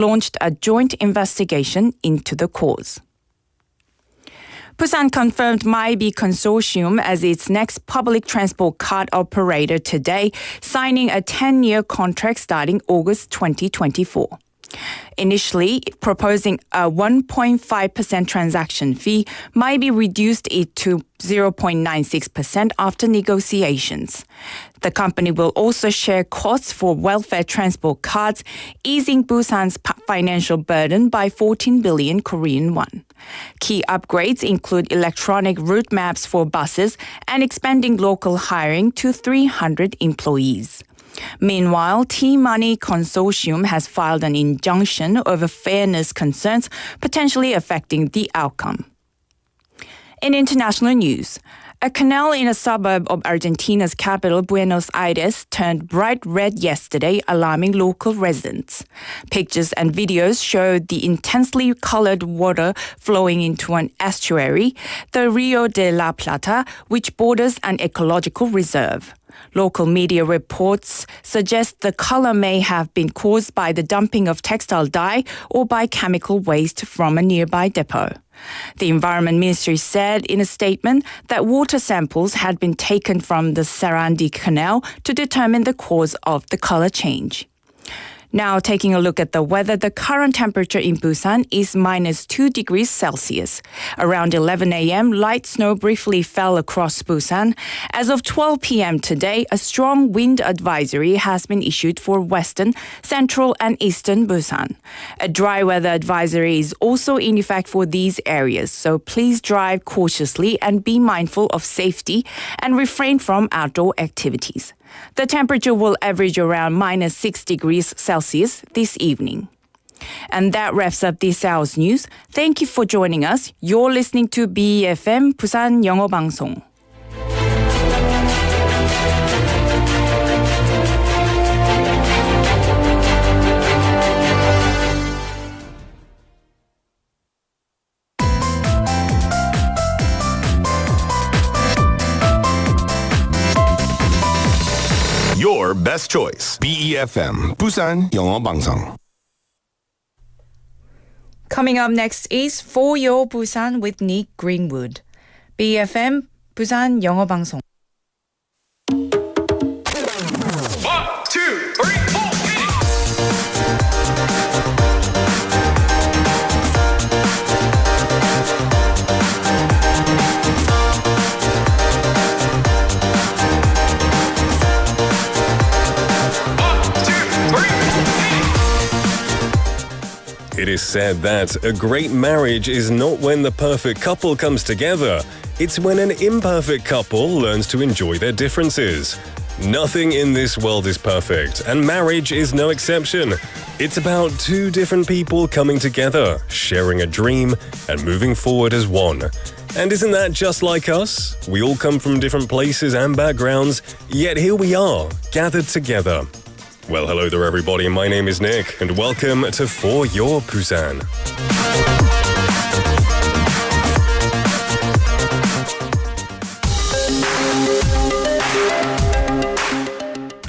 launched a joint investigation into the cause. Busan confirmed My Consortium as its next public transport card operator today, signing a 10-year contract starting August 2024. Initially proposing a 1.5% transaction fee, might be reduced it to 0.96% after negotiations. The company will also share costs for welfare transport cards, easing Busan's financial burden by 14 billion Korean won. Key upgrades include electronic route maps for buses and expanding local hiring to 300 employees. Meanwhile, T-Money Consortium has filed an injunction over fairness concerns, potentially affecting the outcome. In international news, a canal in a suburb of Argentina's capital, Buenos Aires, turned bright red yesterday, alarming local residents. Pictures and videos showed the intensely colored water flowing into an estuary, the Rio de la Plata, which borders an ecological reserve. Local media reports suggest the color may have been caused by the dumping of textile dye or by chemical waste from a nearby depot. The Environment Ministry said in a statement that water samples had been taken from the Sarandi Canal to determine the cause of the color change. Now, taking a look at the weather, the current temperature in Busan is -2 degrees Celsius. Around 11 a.m., light snow briefly fell across Busan. As of 12 p.m. today, a strong wind advisory has been issued for western, central, and eastern Busan. A dry weather advisory is also in effect for these areas, so please drive cautiously and be mindful of safety and refrain from outdoor activities. The temperature will average around -6 degrees Celsius this evening. And that wraps up this hour's news. Thank you for joining us. You're listening to BFM 부산영어방송. Your best choice. BEFM 부산영어방송. Coming up next is For Your Busan with Nick Greenwood. BFM 부산영어방송. 1, 2, 3, 4. It is said that a great marriage is not when the perfect couple comes together. It's when an imperfect couple learns to enjoy their differences. Nothing in this world is perfect, and marriage is no exception. It's about two different people coming together, sharing a dream, and moving forward as one. And isn't that just like us? We all come from different places and backgrounds, yet here we are, gathered together. Well, hello there everybody, my name is Nick, and welcome to For Your Busan.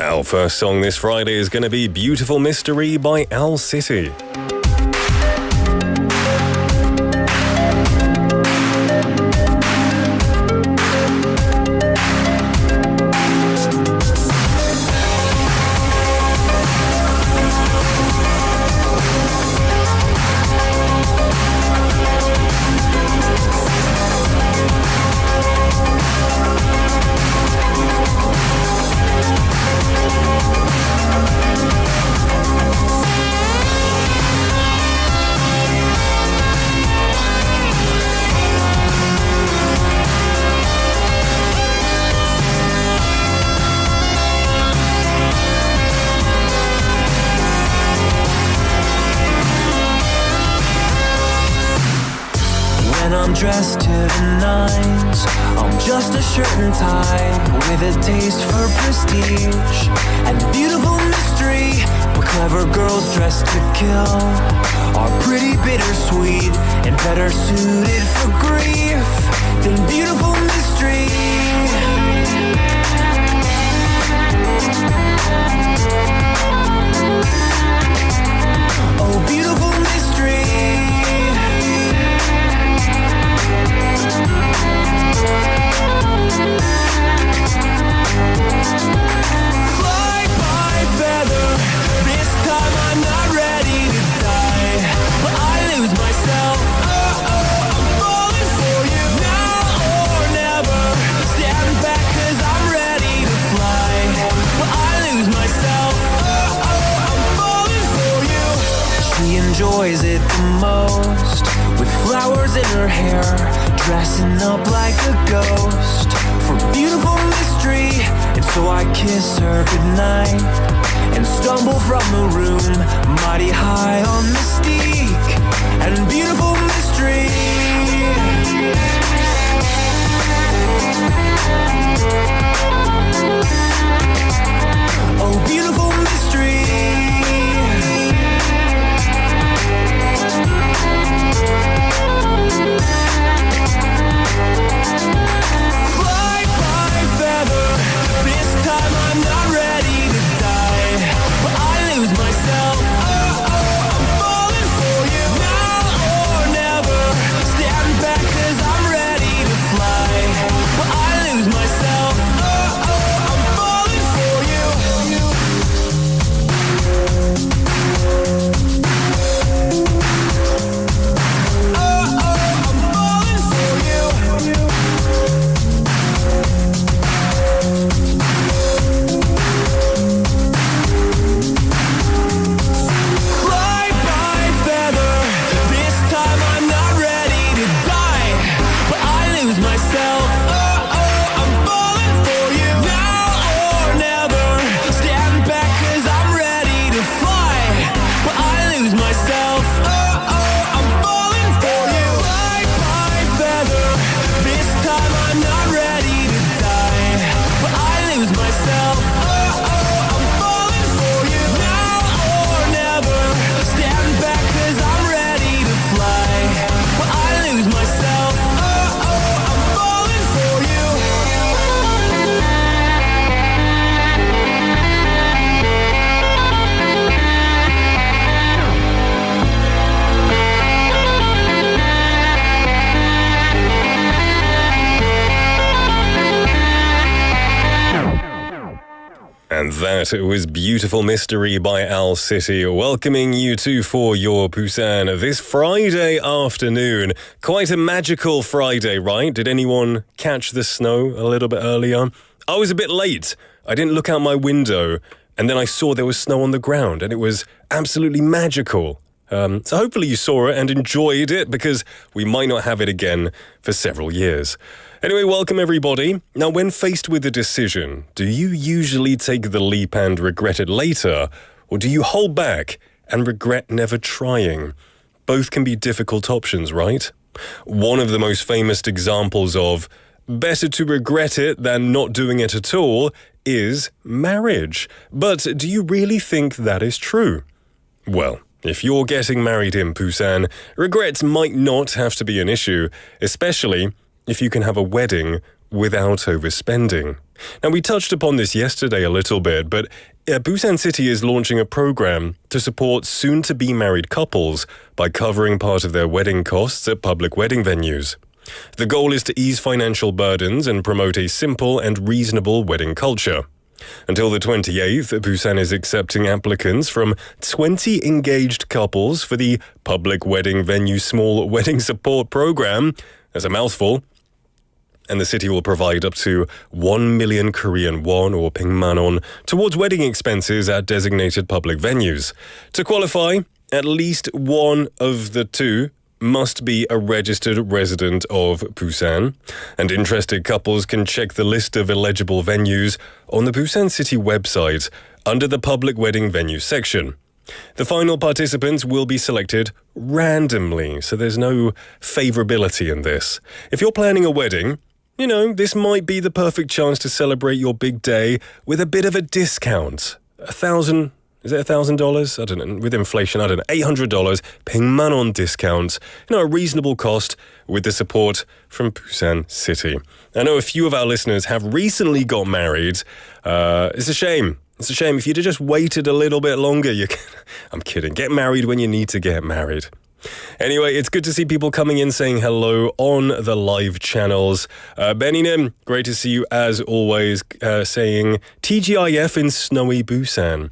Our first song this Friday is going to be Beautiful Mystery by Owl City. I'm dressed to the nines. I'm just a shirt and tie with a taste for prestige and beautiful mystery. But clever girls dressed to kill are pretty bittersweet and better suited for grief than beautiful mystery. Oh, beautiful she enjoys it the most. With flowers in her hair, dressing up like a ghost. For beautiful mystery, and so I kiss her goodnight and stumble from the room, mighty high on mystique and beautiful mystery. Oh, beautiful mystery. Fly by feather, this time I'm not ready to die, but I lose myself. Oh, I'm falling for you. Now or never, stand back 'cause I'm ready to fly, but I lose myself. Oh, I'm falling for you. I'm falling for you. Fly by feather, this time I'm not ready to die, but I lose myself. I'm falling for you. Now or never, stand back 'cause I'm ready to fly, but I lose myself. I'm falling for you. Fly by feather, this time I'm not ready to die, but I lose myself. I'm falling for you. Now or never, stand back 'cause I'm ready to fly, but I lose myself. I'm falling for you. And that was Beautiful Mystery by Owl City, welcoming you two for your Busan this Friday afternoon. Quite a magical Friday, right? Did anyone catch the snow a little bit earlier? I was a bit late. I didn't look out my window, and then I saw there was snow on the ground, and it was absolutely magical. So hopefully you saw it and enjoyed it, because we might not have it again for several years. Anyway, welcome everybody. Now, when faced with a decision, do you usually take the leap and regret it later, or do you hold back and regret never trying? Both can be difficult options, right? One of the most famous examples of better to regret it than not doing it at all is marriage. But do you really think that is true? Well, if you're getting married in Busan, regrets might not have to be an issue, especially if you can have a wedding without overspending. Now, we touched upon this yesterday a little bit, but Busan City is launching a program to support soon-to-be married couples by covering part of their wedding costs at public wedding venues. The goal is to ease financial burdens and promote a simple and reasonable wedding culture. Until the 28th, Busan is accepting applicants from 20 engaged couples for the Public Wedding Venue Small Wedding Support Program. That's a mouthful. And the city will provide up to 1 million Korean won or pingmanon towards wedding expenses at designated public venues. To qualify, at least one of the two must be a registered resident of Busan, and interested couples can check the list of eligible venues on the Busan City website under the Public Wedding Venue section. The final participants will be selected randomly, so there's no favorability in this. If you're planning a wedding, you know, this might be the perfect chance to celebrate your big day with a bit of a discount. Is it $1,000? I don't know. With inflation, I don't know. $800 pingmanon discount. You know, a reasonable cost with the support from Busan City. I know a few of our listeners have recently got married. It's a shame. It's a shame. If you'd have just waited a little bit longer, I'm kidding. Get married when you need to get married. Anyway, it's good to see people coming in saying hello on the live channels. Beninim, great to see you as always, saying TGIF in snowy Busan.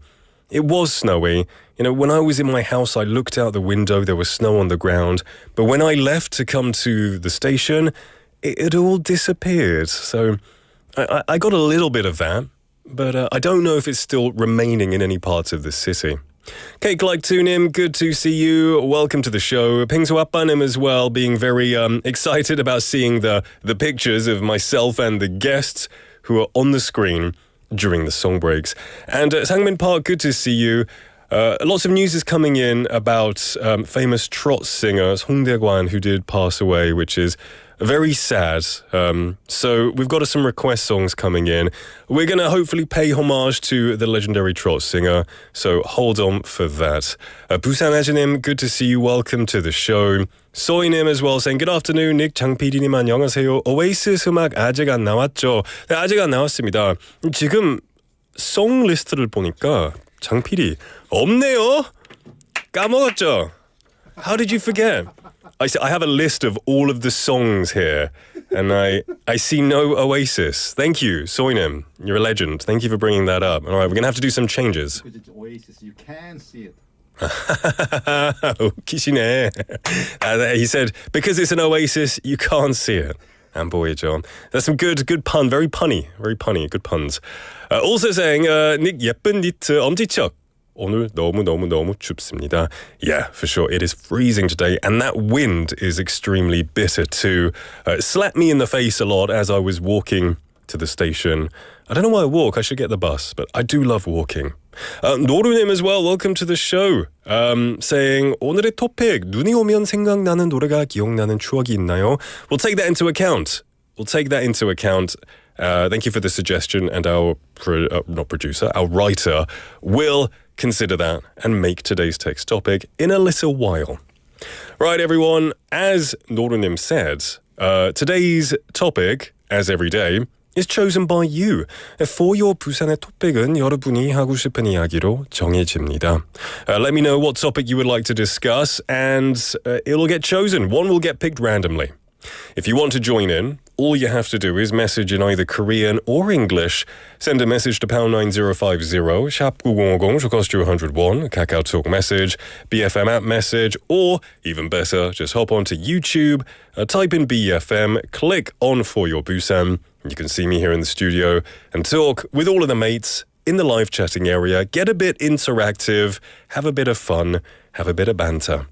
It was snowy. You know, when I was in my house, I looked out the window, there was snow on the ground. But when I left to come to the station, it all disappeared. So I got a little bit of that, but I don't know if it's still remaining in any parts of the city. Cake like Tunim, good to see you. Welcome to the show. Pingsu Appanim as well, being very excited about seeing the pictures of myself and the guests who are on the screen during the song breaks. And Sangmin Park, good to see you. Lots of news is coming in about famous trot singer Song Dae-kwan, who did pass away, which is very sad. So we've got some request songs coming in. We're going to hopefully pay homage to the legendary trot singer. So hold on for that. Busan Ajinim, good to see you. Welcome to the show. Soinim as well saying good afternoon. Nick 장PD님 안녕하세요. 오에이시스 음악 아직 안 나왔죠? 네, 아직 안 나왔습니다. 지금 송 리스트를 보니까 장PD 없네요. 까먹었죠? How did you forget? I have a list of all of the songs here, and I see no Oasis. Thank you, Soinem. You're a legend. Thank you for bringing that up. All right, we're going to have to do some changes. Because it's Oasis, you can see it. 웃기시네. He said, because it's an Oasis, you can't see it. And boy, John. That's some good pun. Very punny. Good puns. Also saying, Nick 예쁜 니트 엄지척. 오늘 너무 춥습니다. Yeah, for sure. It is freezing today, and that wind is extremely bitter too. It slapped me in the face a lot as I was walking to the station. I don't know why I walk. I should get the bus, but I do love walking. 노루님 as well. Welcome to the show. Saying 오늘의 토픽 눈이 오면 생각나는 노래가 기억나는 추억이 있나요? We'll take that into account. Thank you for the suggestion, and our our writer will consider that and make today's text topic in a little while. Right, everyone, as Norunim said, today's topic, as every day, is chosen by you. For your 부산의 토픽은 여러분이 하고 싶은 이야기로 정해집니다. Let me know what topic you would like to discuss, and it will get chosen. One will get picked randomly. If you want to join in, all you have to do is message in either Korean or English. Send a message to pound 9050, 샵 9050, should cost you 101, Kakao Talk message, BFM app message, or even better, just hop onto YouTube, type in BFM, click on For Your Busan. You can see me here in the studio and talk with all of the mates in the live chatting area, get a bit interactive, have a bit of fun, have a bit of banter.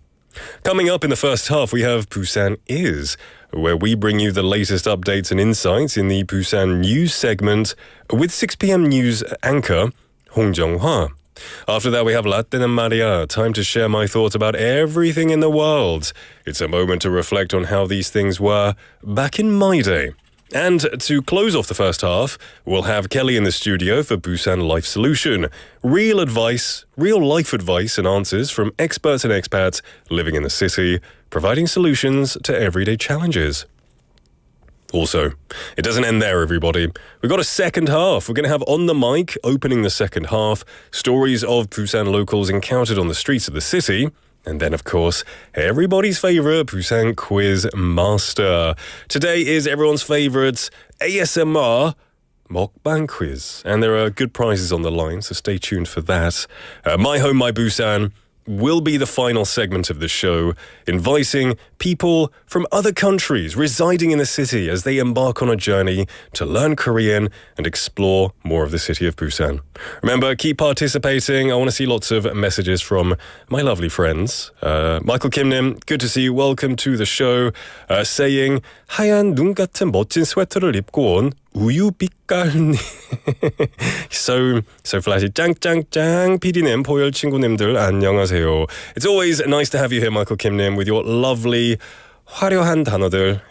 Coming up in the first half, we have Busan Is, where we bring you the latest updates and insights in the Busan news segment with 6 p.m. news anchor Hong Jung-hwa. After that, we have Latin and Maria, time to share my thoughts about everything in the world. It's a moment to reflect on how these things were back in my day. And to close off the first half, we'll have Kelly in the studio for Busan Life Solutions. Real life advice and answers from experts and expats living in the city, providing solutions to everyday challenges. Also, it doesn't end there, everybody. We've got a second half. We're going to have On the Mic opening the second half, stories of Busan locals encountered on the streets of the city. And then, of course, everybody's favorite Busan Quiz Master. Today is everyone's favorite ASMR Mukbang quiz. And there are good prizes on the line, so stay tuned for that. My Home, My Busan will be the final segment of the show, inviting people from other countries residing in the city as they embark on a journey to learn Korean and explore more of the city of Busan. Remember, keep participating. I want to see lots of messages from my lovely friends. Michael Kimnim, good to see you. Welcome to the show. Saying, 하얀 눈 같은 멋진 스웨터를 입고 온 우유빛깔님. so flashy. 짱짱짱 PD님, 포열 친구님들 안녕하세요. It's always nice to have you here, Michael Kimnim, with your lovely 화려한 단어들.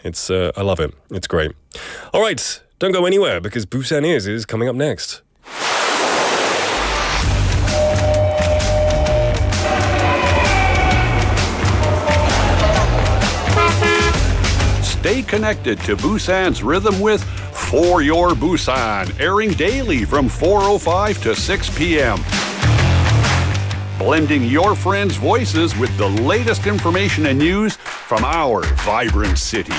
I love it. It's great. All right, don't go anywhere because Busan Is coming up next. Stay connected to Busan's rhythm with For Your Busan, airing daily from 4:05 to 6 p.m. Blending your friends' voices with the latest information and news from our vibrant city.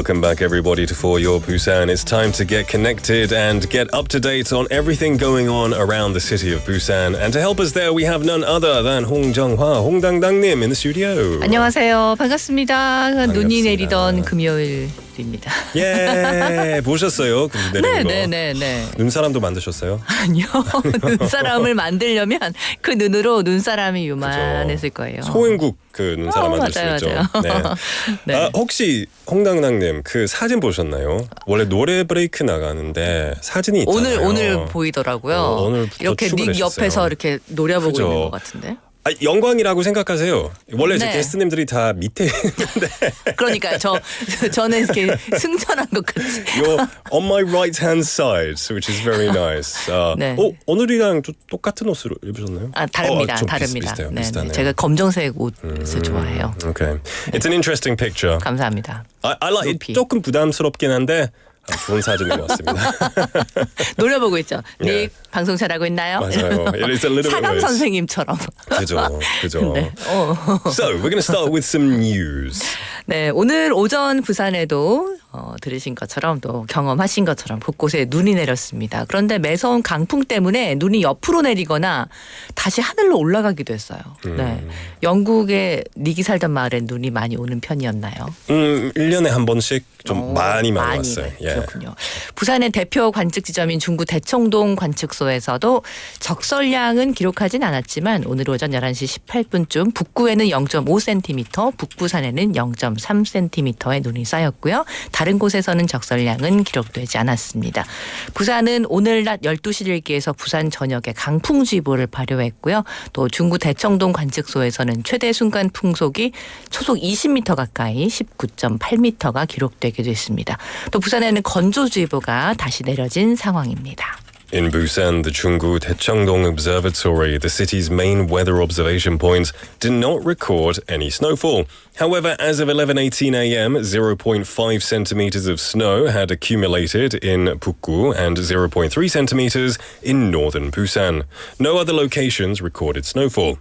Welcome back, everybody, to For Your Busan. It's time to get connected and get up to date on everything going on around the city of Busan. And to help us there, we have none other than Hong Jung-hwa, 홍당당님 in the studio. 안녕하세요. 반갑습니다. 눈이 내리던 금요일입니다. 예, 보셨어요? 그 내리는 거. 네네네. 눈사람도 만드셨어요? 아니요. 눈사람을 만들려면 그 눈으로 눈사람이 요만했을 거예요. 소행국 그 눈사람 만들 수 맞아요, 있죠. 맞아요. 네. 네. 혹시 홍당당님 그 사진 보셨나요? 원래 노래 브레이크 나가는데 사진이 있잖아요. 오늘 보이더라고요. 오늘 이렇게 닉 옆에서 이렇게 노려보고 그죠. 있는 것 같은데. 영광이라고 생각하세요. 원래 제 네. 게스트님들이 다 밑에 있는데 그러니까 저는 이렇게 승천한 것 같이. You're on my right hand side, which is very nice. 네. 오늘이랑 좀 똑같은 옷을 입으셨나요? 다릅니다. 좀 다릅니다. 비슷해요. 네, 비슷하네요. 제가 검정색 옷을 좋아해요. Okay, it's an interesting picture. 감사합니다. I like it. 높이. 조금 부담스럽긴 한데 좋은 사진인 것 같습니다. 노려보고 있죠. 닉 예. 방송 잘하고 있나요? 맞아요. It is a little bit 사감 weird. 선생님처럼. 그죠. 네. So we're going to start with some news. 네, 오늘 오전 부산에도 들으신 것처럼 또 경험하신 것처럼 곳곳에 눈이 내렸습니다. 그런데 매서운 강풍 때문에 눈이 옆으로 내리거나 다시 하늘로 올라가기도 했어요. 네, 영국의 닉이 살던 마을에 눈이 많이 오는 편이었나요? 1년에 한 번씩 좀 많이 왔어요. 예. 그렇군요. 부산의 대표 관측 지점인 중구 대청동 관측소에서도 적설량은 기록하진 않았지만 오늘 오전 11시 18분쯤 북구에는 0.5cm, 북부산에는 0.3cm의 눈이 쌓였고요. 다른 곳에서는 적설량은 기록되지 않았습니다. 부산은 오늘 낮 12시 일기에서 부산 전역에 강풍주의보를 발효했고요. 또 중구 대청동 관측소에서는 최대 순간 풍속이 초속 20m 가까이 19.8m가 기록되기도 했습니다. 또 부산에는 건조주의보가 다시 내려진 상황입니다. In Busan, the Chunggu Taechangdong Observatory, the city's main weather observation point, did not record any snowfall. However, as of 11:18 a.m., 0.5 centimeters of snow had accumulated in Pukgu and 0.3 centimeters in northern Busan. No other locations recorded snowfall.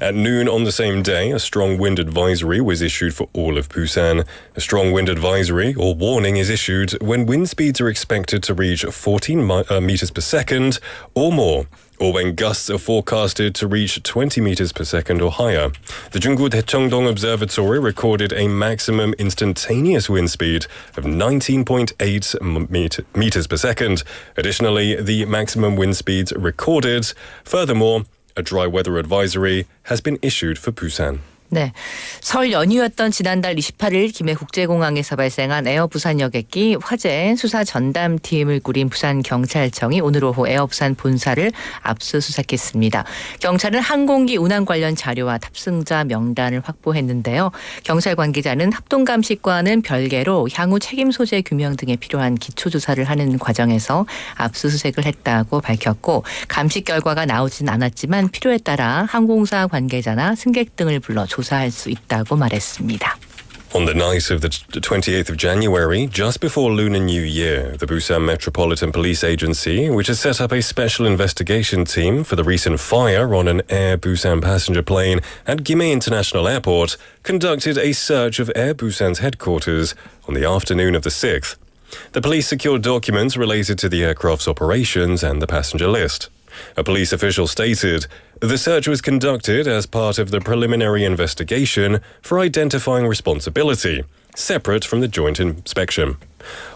At noon on the same day, a strong wind advisory was issued for all of Busan. A strong wind advisory, or warning, is issued when wind speeds are expected to reach 14 meters per second or more, or when gusts are forecasted to reach 20 meters per second or higher. The Junggu Daechangdong Observatory recorded a maximum instantaneous wind speed of 19.8 meters per second. Additionally, the maximum wind speeds recorded. Furthermore, a dry weather advisory has been issued for Busan. 네, 설 연휴였던 지난달 28일 김해국제공항에서 발생한 에어 부산 여객기 화재 수사 전담팀을 꾸린 부산경찰청이 오늘 오후 에어 부산 본사를 압수수색했습니다. 경찰은 항공기 운항 관련 자료와 탑승자 명단을 확보했는데요. 경찰 관계자는 합동감식과는 별개로 향후 책임 소재 규명 등에 필요한 기초조사를 하는 과정에서 압수수색을 했다고 밝혔고 감식 결과가 나오진 않았지만 필요에 따라 항공사 관계자나 승객 등을 불러 조사할 수 있다고 말했습니다. On the night of the 28th of January, just before Lunar New Year, the Busan Metropolitan Police Agency, which has set up a special investigation team for the recent fire on an Air Busan passenger plane at Gimhae International Airport, conducted a search of Air Busan's headquarters on the afternoon of the 6th. The police secured documents related to the aircraft's operations and the passenger list. A police official stated, the search was conducted as part of the preliminary investigation for identifying responsibility, separate from the joint inspection.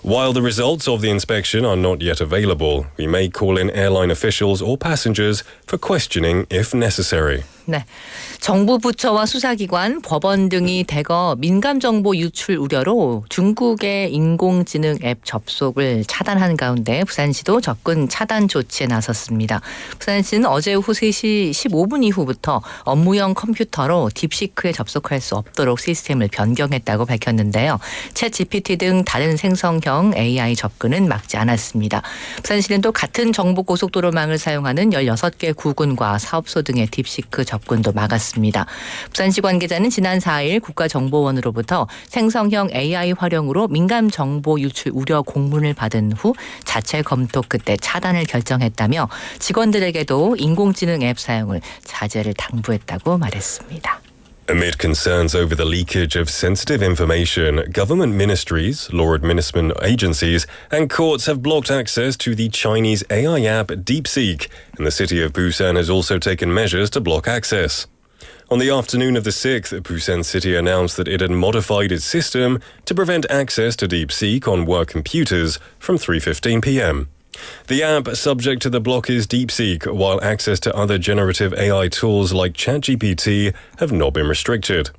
While the results of the inspection are not yet available, we may call in airline officials or passengers for questioning if necessary. 네, 정부 부처와 수사기관, 법원 등이 대거 민감정보 유출 우려로 중국의 인공지능 앱 접속을 차단한 가운데 부산시도 접근 차단 조치에 나섰습니다. 부산시는 어제 오후 3시 15분 이후부터 업무용 컴퓨터로 딥시크에 접속할 수 없도록 시스템을 변경했다고 밝혔는데요. 챗 GPT 등 다른 생성형 AI 접근은 막지 않았습니다. 부산시는 또 같은 정부고속도로망을 사용하는 16개 구군과 사업소 등의 딥시크 접근도 막았습니다. 부산시 관계자는 지난 4일 국가정보원으로부터 생성형 AI 활용으로 민감 정보 유출 우려 공문을 받은 후 자체 검토 끝에 차단을 결정했다며 직원들에게도 인공지능 앱 사용을 자제를 당부했다고 말했습니다. Amid concerns over the leakage of sensitive information, government ministries, law enforcement agencies, and courts have blocked access to the Chinese AI app DeepSeek, and the city of Busan has also taken measures to block access. On the afternoon of the 6th, Busan City announced that it had modified its system to prevent access to DeepSeek on work computers from 3:15 p.m. The app subject to the block is DeepSeek, while access to other generative AI tools like ChatGPT have not been restricted.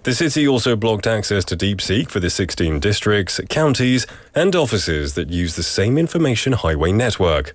The city also blocked access to DeepSeek for the 16 districts, counties, and offices that use the same information highway network.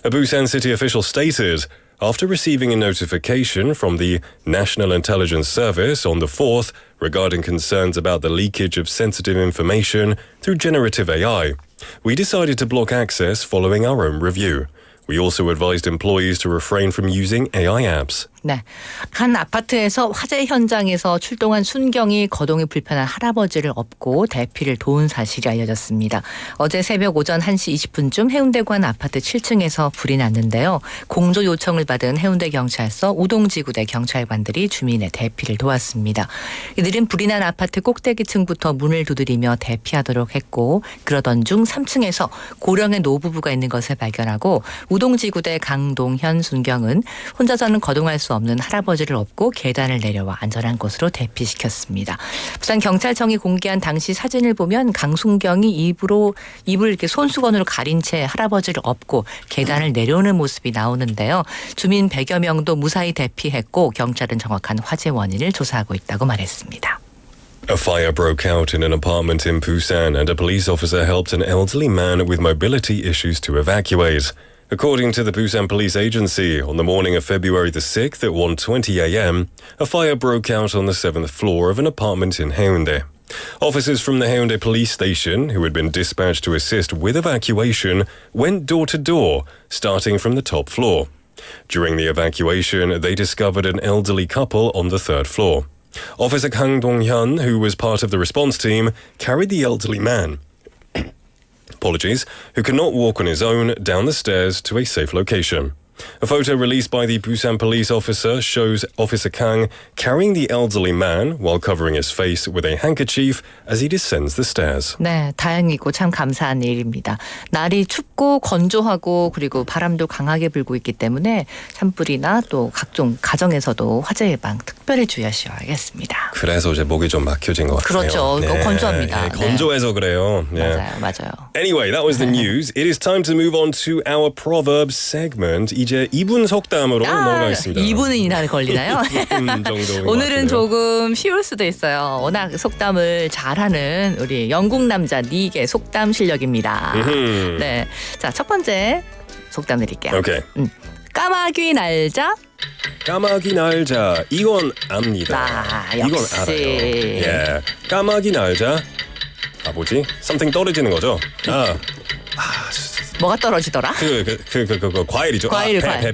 A Busan City official stated, after receiving a notification from the National Intelligence Service on the 4th regarding concerns about the leakage of sensitive information through generative AI, we decided to block access following our own review. We also advised employees to refrain from using AI apps. 네, 한 아파트에서 화재 현장에서 출동한 순경이 거동이 불편한 할아버지를 업고 대피를 도운 사실이 알려졌습니다. 어제 새벽 오전 1시 20분쯤 해운대구 한 아파트 7층에서 불이 났는데요. 공조 요청을 받은 해운대 경찰서 우동지구대 경찰관들이 주민의 대피를 도왔습니다. 이들은 불이 난 아파트 꼭대기층부터 문을 두드리며 대피하도록 했고, 그러던 중 3층에서 고령의 노부부가 있는 것을 발견하고 우동지구대 강동현 순경은 혼자서는 거동할 수 없는 할아버지를 업고 계단을 내려와 안전한 곳으로 대피시켰습니다. 부산 경찰청이 공개한 당시 사진을 보면 강순경이 입을 이렇게 손수건으로 가린 채 할아버지를 업고 계단을 내려오는 모습이 나오는데요. 주민 100여 명도 무사히 대피했고 경찰은 정확한 화재 원인을 조사하고 있다고 말했습니다. A fire broke out in an apartment in Busan and a police officer helped an elderly man with mobility issues to evacuate. According to the Busan Police Agency, on the morning of February the 6th at 1:20 a.m., a fire broke out on the 7th floor of an apartment in Haeundae. Officers from the Haeundae police station, who had been dispatched to assist with evacuation, went door to door, starting from the top floor. During the evacuation, they discovered an elderly couple on the 3rd floor. Officer Kang Dong-hyun, who was part of the response team, carried the elderly man, who could not walk on his own, down the stairs to a safe location. A photo released by the Busan police officer shows Officer Kang carrying the elderly man while covering his face with a handkerchief as he descends the stairs. 네, 다행이고 참 감사한 일입니다. 날이 춥고 건조하고 그리고 바람도 강하게 불고 있기 때문에 산불이나 또 각종 가정에서도 화재 예방 특별히 주의하셔야겠습니다. 그래서 이제 목이 좀 막혀진 것 같아요. 그렇죠. 네. 건조합니다. 건조해서 그래요. 네. 맞아요. Anyway, that was the news. It is time to move on to our Proverb segment. 이제 2분 속담으로 넘어가겠습니다. 2분이나 걸리나요? 오늘은 조금 쉬울 수도 있어요. 워낙 속담을 잘하는 우리 영국 남자 닉의 속담 실력입니다. 네, 자, 첫 번째 속담 드릴게요. 오케이. 까마귀 날자. 까마귀 날자. 이건 압니다. 이건 역시. 알아요. 예. 까마귀 날자. 뭐지? something 떨어지는 거죠? 뭐가 떨어지더라? 그 과일이죠. 과일. 배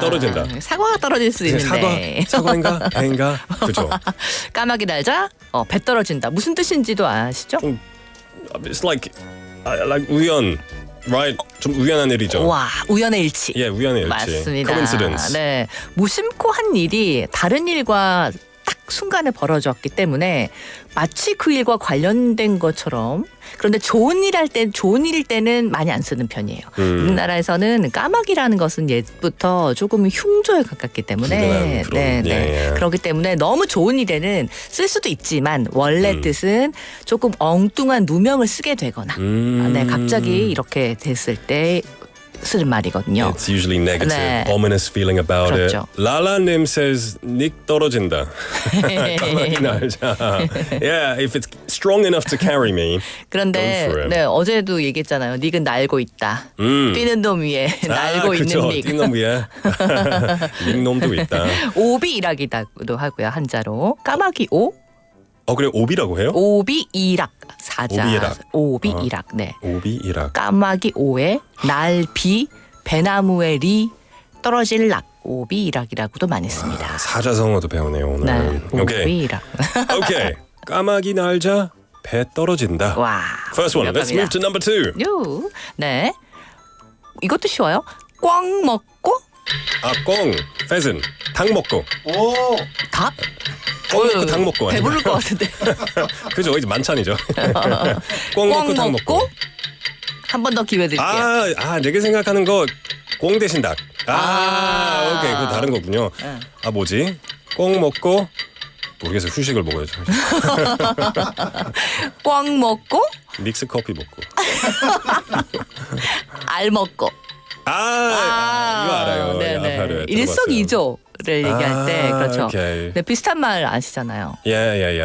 떨어진다. 사과가 떨어질 수 있는데. 사과인가? 배인가? 그죠. 까마귀 날자. 배 떨어진다. 무슨 뜻인지도 아시죠? It's like 우연. Right. 좀 우연한 일이죠. 와, 우연의 일치. 예, 우연의 일치. 맞습니다. Coincidence. 네, 무심코 한 일이 다른 일과 딱 순간에 벌어졌기 때문에 마치 그 일과 관련된 것처럼. 그런데 좋은 일일 때는 많이 안 쓰는 편이에요. 우리나라에서는 까마귀라는 것은 옛부터 조금 흉조에 가깝기 때문에 그렇기 때문에 너무 좋은 일에는 쓸 수도 있지만 원래 뜻은 조금 엉뚱한 누명을 쓰게 되거나 갑자기 이렇게 됐을 때 쓰는 말이거든요. It's usually negative, ominous feeling about 그렇죠. it. 라라님 says, 닉 떨어진다. 까마귀 날자. Yeah, if it's strong enough to carry me. 그런데 어제도 얘기했잖아요. 닉은 날고 있다. 뛰는 놈 위에 날고 있는 닉. 뛰는 놈 위에 닉놈도 있다. 오비이락이라고도 하고요. 한자로. 까마귀 오. 그래 오비라고 해요? 오비이락 사자. 오비이락. 네. 오비이락. 까마귀 오에 날비 배나무에 리 떨어질 락. 오비이락이라고도 많이 씁니다. 사자성어도 배우네요 오늘. 네. 오비이락. 오케이. 까마귀 날자 배 떨어진다. 와. First one. Let's move to number 2. 네. 이것도 쉬워요. 꽝 먹고 꽁, pheasant, 닭 먹고. 오. 닭? 꽁 먹고 닭 먹고. 배부를 것 같은데. 그죠? 이제 만찬이죠. 꽁 먹고 닭 먹고. 한 번 더 기회 드릴게요. 내게 생각하는 거 꽁 대신 닭. 오케이. 그거 다른 거군요. 뭐지? 꽁 먹고 모르겠어요. 후식을 먹어야죠. 꽝 먹고 믹스 커피 먹고. 알 먹고. 이거 알아요. 네네. 일석이조를 얘기할 때 그렇죠. 오케이. 네, 비슷한 말 아시잖아요.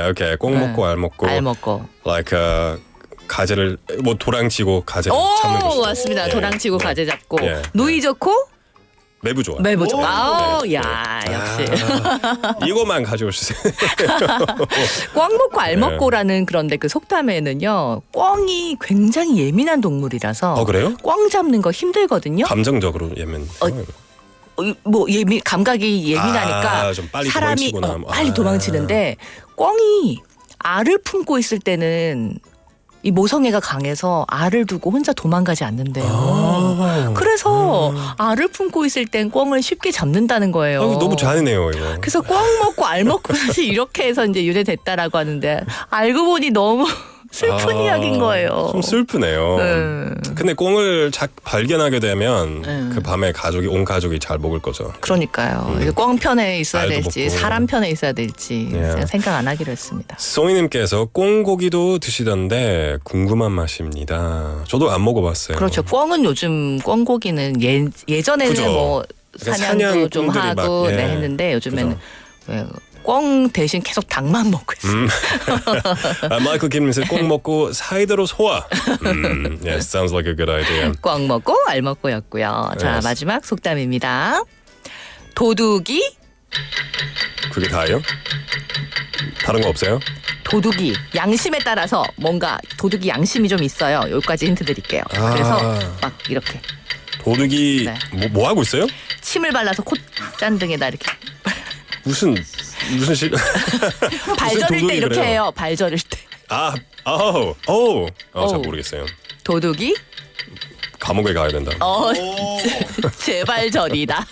오케이. 꽁 먹고 알 먹고. 알 먹고. Like 가재를 도랑치고 가재를 잡는 것이죠. 맞습니다. 도랑치고 가재 잡고. 예. 누이 좋고 매부 좋아. 매부 좋고. 네. 야 역시. 이거만 가져오시세요. 꽝 먹고 알 먹고라는 그런데 그 속담에는요. 꽝이 굉장히 예민한 동물이라서. 그래요? 꽝 잡는 거 힘들거든요. 감정적으로 예민. 감각이 예민하니까 좀 빨리 사람이 도망치거나 빨리 도망치는데 꽝이 알을 품고 있을 때는 이 모성애가 강해서 알을 두고 혼자 도망가지 않는데요. 그래서 알을 품고 있을 땐 꿩을 쉽게 잡는다는 거예요. 너무 잔인해요 이거. 그래서 꿩 먹고 알 먹고 사실 이렇게 해서 이제 유래됐다라고 하는데 알고 보니 너무 슬픈 이야기인 거예요. 좀 슬프네요. 근데 꿩을 발견하게 되면 그 밤에 온 가족이 잘 먹을 거죠. 그러니까요. 이게 꿩 편에 있어야 알도 될지 먹고. 사람 편에 있어야 될지 예. 생각 안 하기로 했습니다. 송이님께서 꽁고기도 드시던데 궁금한 맛입니다. 저도 안 먹어봤어요. 그렇죠. 꿩은 요즘 꿩고기는 예전에는 그죠. 뭐 그러니까 사냥도 좀 사냥꾼들이 하고 막, 예. 했는데 요즘에는 꿩 대신 계속 닭만 먹고 있어요. 마이클 김님께서 꽁 먹고 사이다로 소화. Yes, sounds like a good idea. 꿩 먹고 알 먹고였고요. 자 Yes. 마지막 속담입니다. 도둑이 그게 다예요? 다른 거 없어요? 도둑이 양심에 따라서 뭔가 도둑이 양심이 좀 있어요. 여기까지 힌트 드릴게요. 그래서 막 이렇게 도둑이 네. 뭐 하고 있어요? 침을 발라서 콧잔등에다 이렇게 무슨 발저릴 때 도둑이 이렇게 그래요? 해요. 발저릴 때. 잘 모르겠어요. 도둑이 감옥에 가야 된다. 제발 절이다.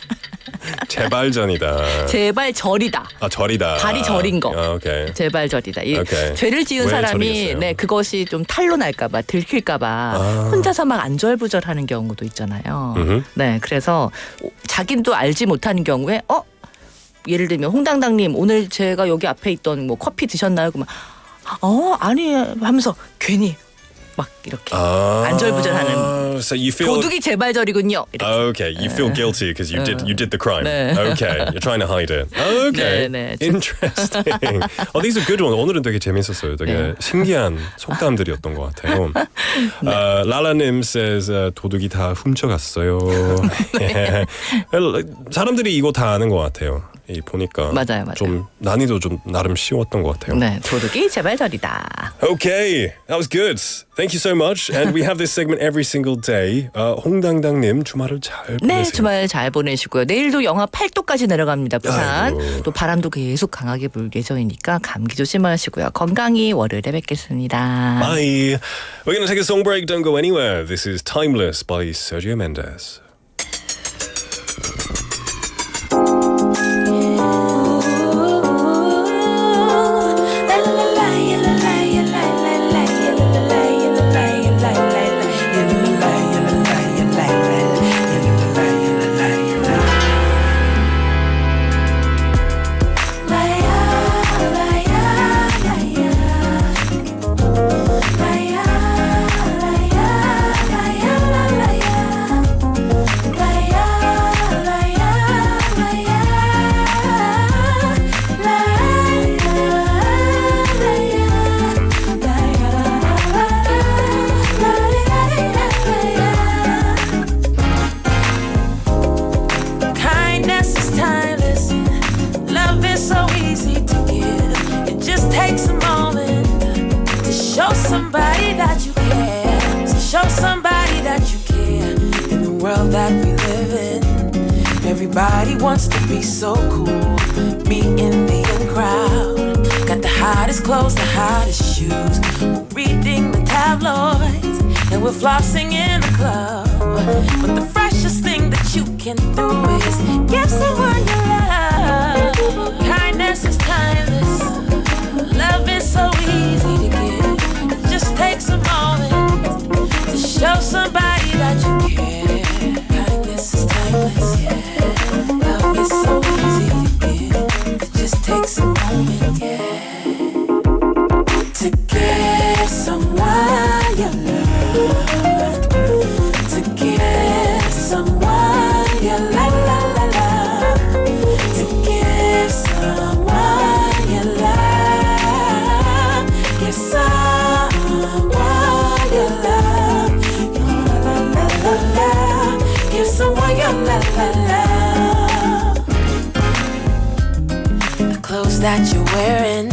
재발전이다. 제발 절이다. 절이다. 발이 저린 거. 오케이. 제발 절이다. 이 오케이. 죄를 지은 왜 사람이 절이겠어요? 그것이 좀 탈로 날까봐 들킬까봐 혼자서 막 안절부절하는 경우도 있잖아요. 네, 그래서 자기도 알지 못하는 경우에 예를 들면 홍당당님 오늘 제가 여기 앞에 있던 뭐 커피 드셨나요? 그러면 아니 하면서 괜히 막 이렇게 안절부절하는 So you feel 도둑이 제발절이군요. 이렇게. Okay, you feel guilty because you did the crime. 네. Okay, you're trying to hide it. Okay, 네. interesting. These are good ones. 오늘은 되게 재밌었어요. 되게 신기한 속담들이었던 것 같아요. 라라님 says 도둑이 다 훔쳐갔어요. 사람들이 이거 다 아는 것 같아요. 보니까 맞아요. 좀 난이도 좀 나름 쉬웠던 것 같아요. 네, 도둑이 제발절이다. Okay, that was good. Thank you so much. And we have this segment every single day. 홍당당님 주말을 잘 보내세요. 네, 주말 잘 보내시고요. 내일도 영하 8도까지 내려갑니다. 부산. 아이고. 또 바람도 계속 강하게 불 예정이니까 감기 조심하시고요. 건강히 월요일에 뵙겠습니다. Bye. We're going to take a song break. Don't go anywhere. This is Timeless by Sergio Mendes. Somebody that you care. So show somebody that you care. In the world that we live in, everybody wants to be so cool. Be in the in crowd. Got the hottest clothes, the hottest shoes. Reading the tabloids, and we're flossing in the club. But the freshest thing that you can do is Give someone your love. Kindness is timeless. Love is so easy to give. It just takes a moment to show somebody that you care. Kindness is timeless. Yeah. Love is so easy to give. It just takes a moment. Yeah. To give someone your love. To give someone your love. To give someone your love. Give someone your love. Give someone your love. The clothes that you're wearing,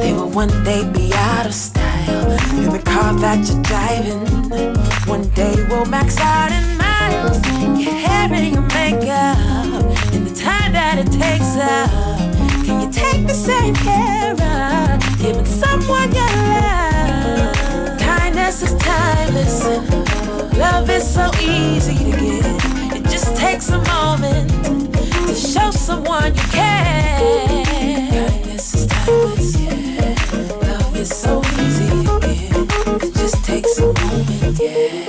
they will one day be out of style. And the car that you're driving, one day will max out in miles. Your hair and your makeup, and the time that it takes up. Can you take the same care of giving someone your love? Kindness is timeless. Love is so easy to give. It just takes a moment to show someone you care. Kindness is timeless. Yeah. Love is so easy to give. It just takes a moment. Yeah.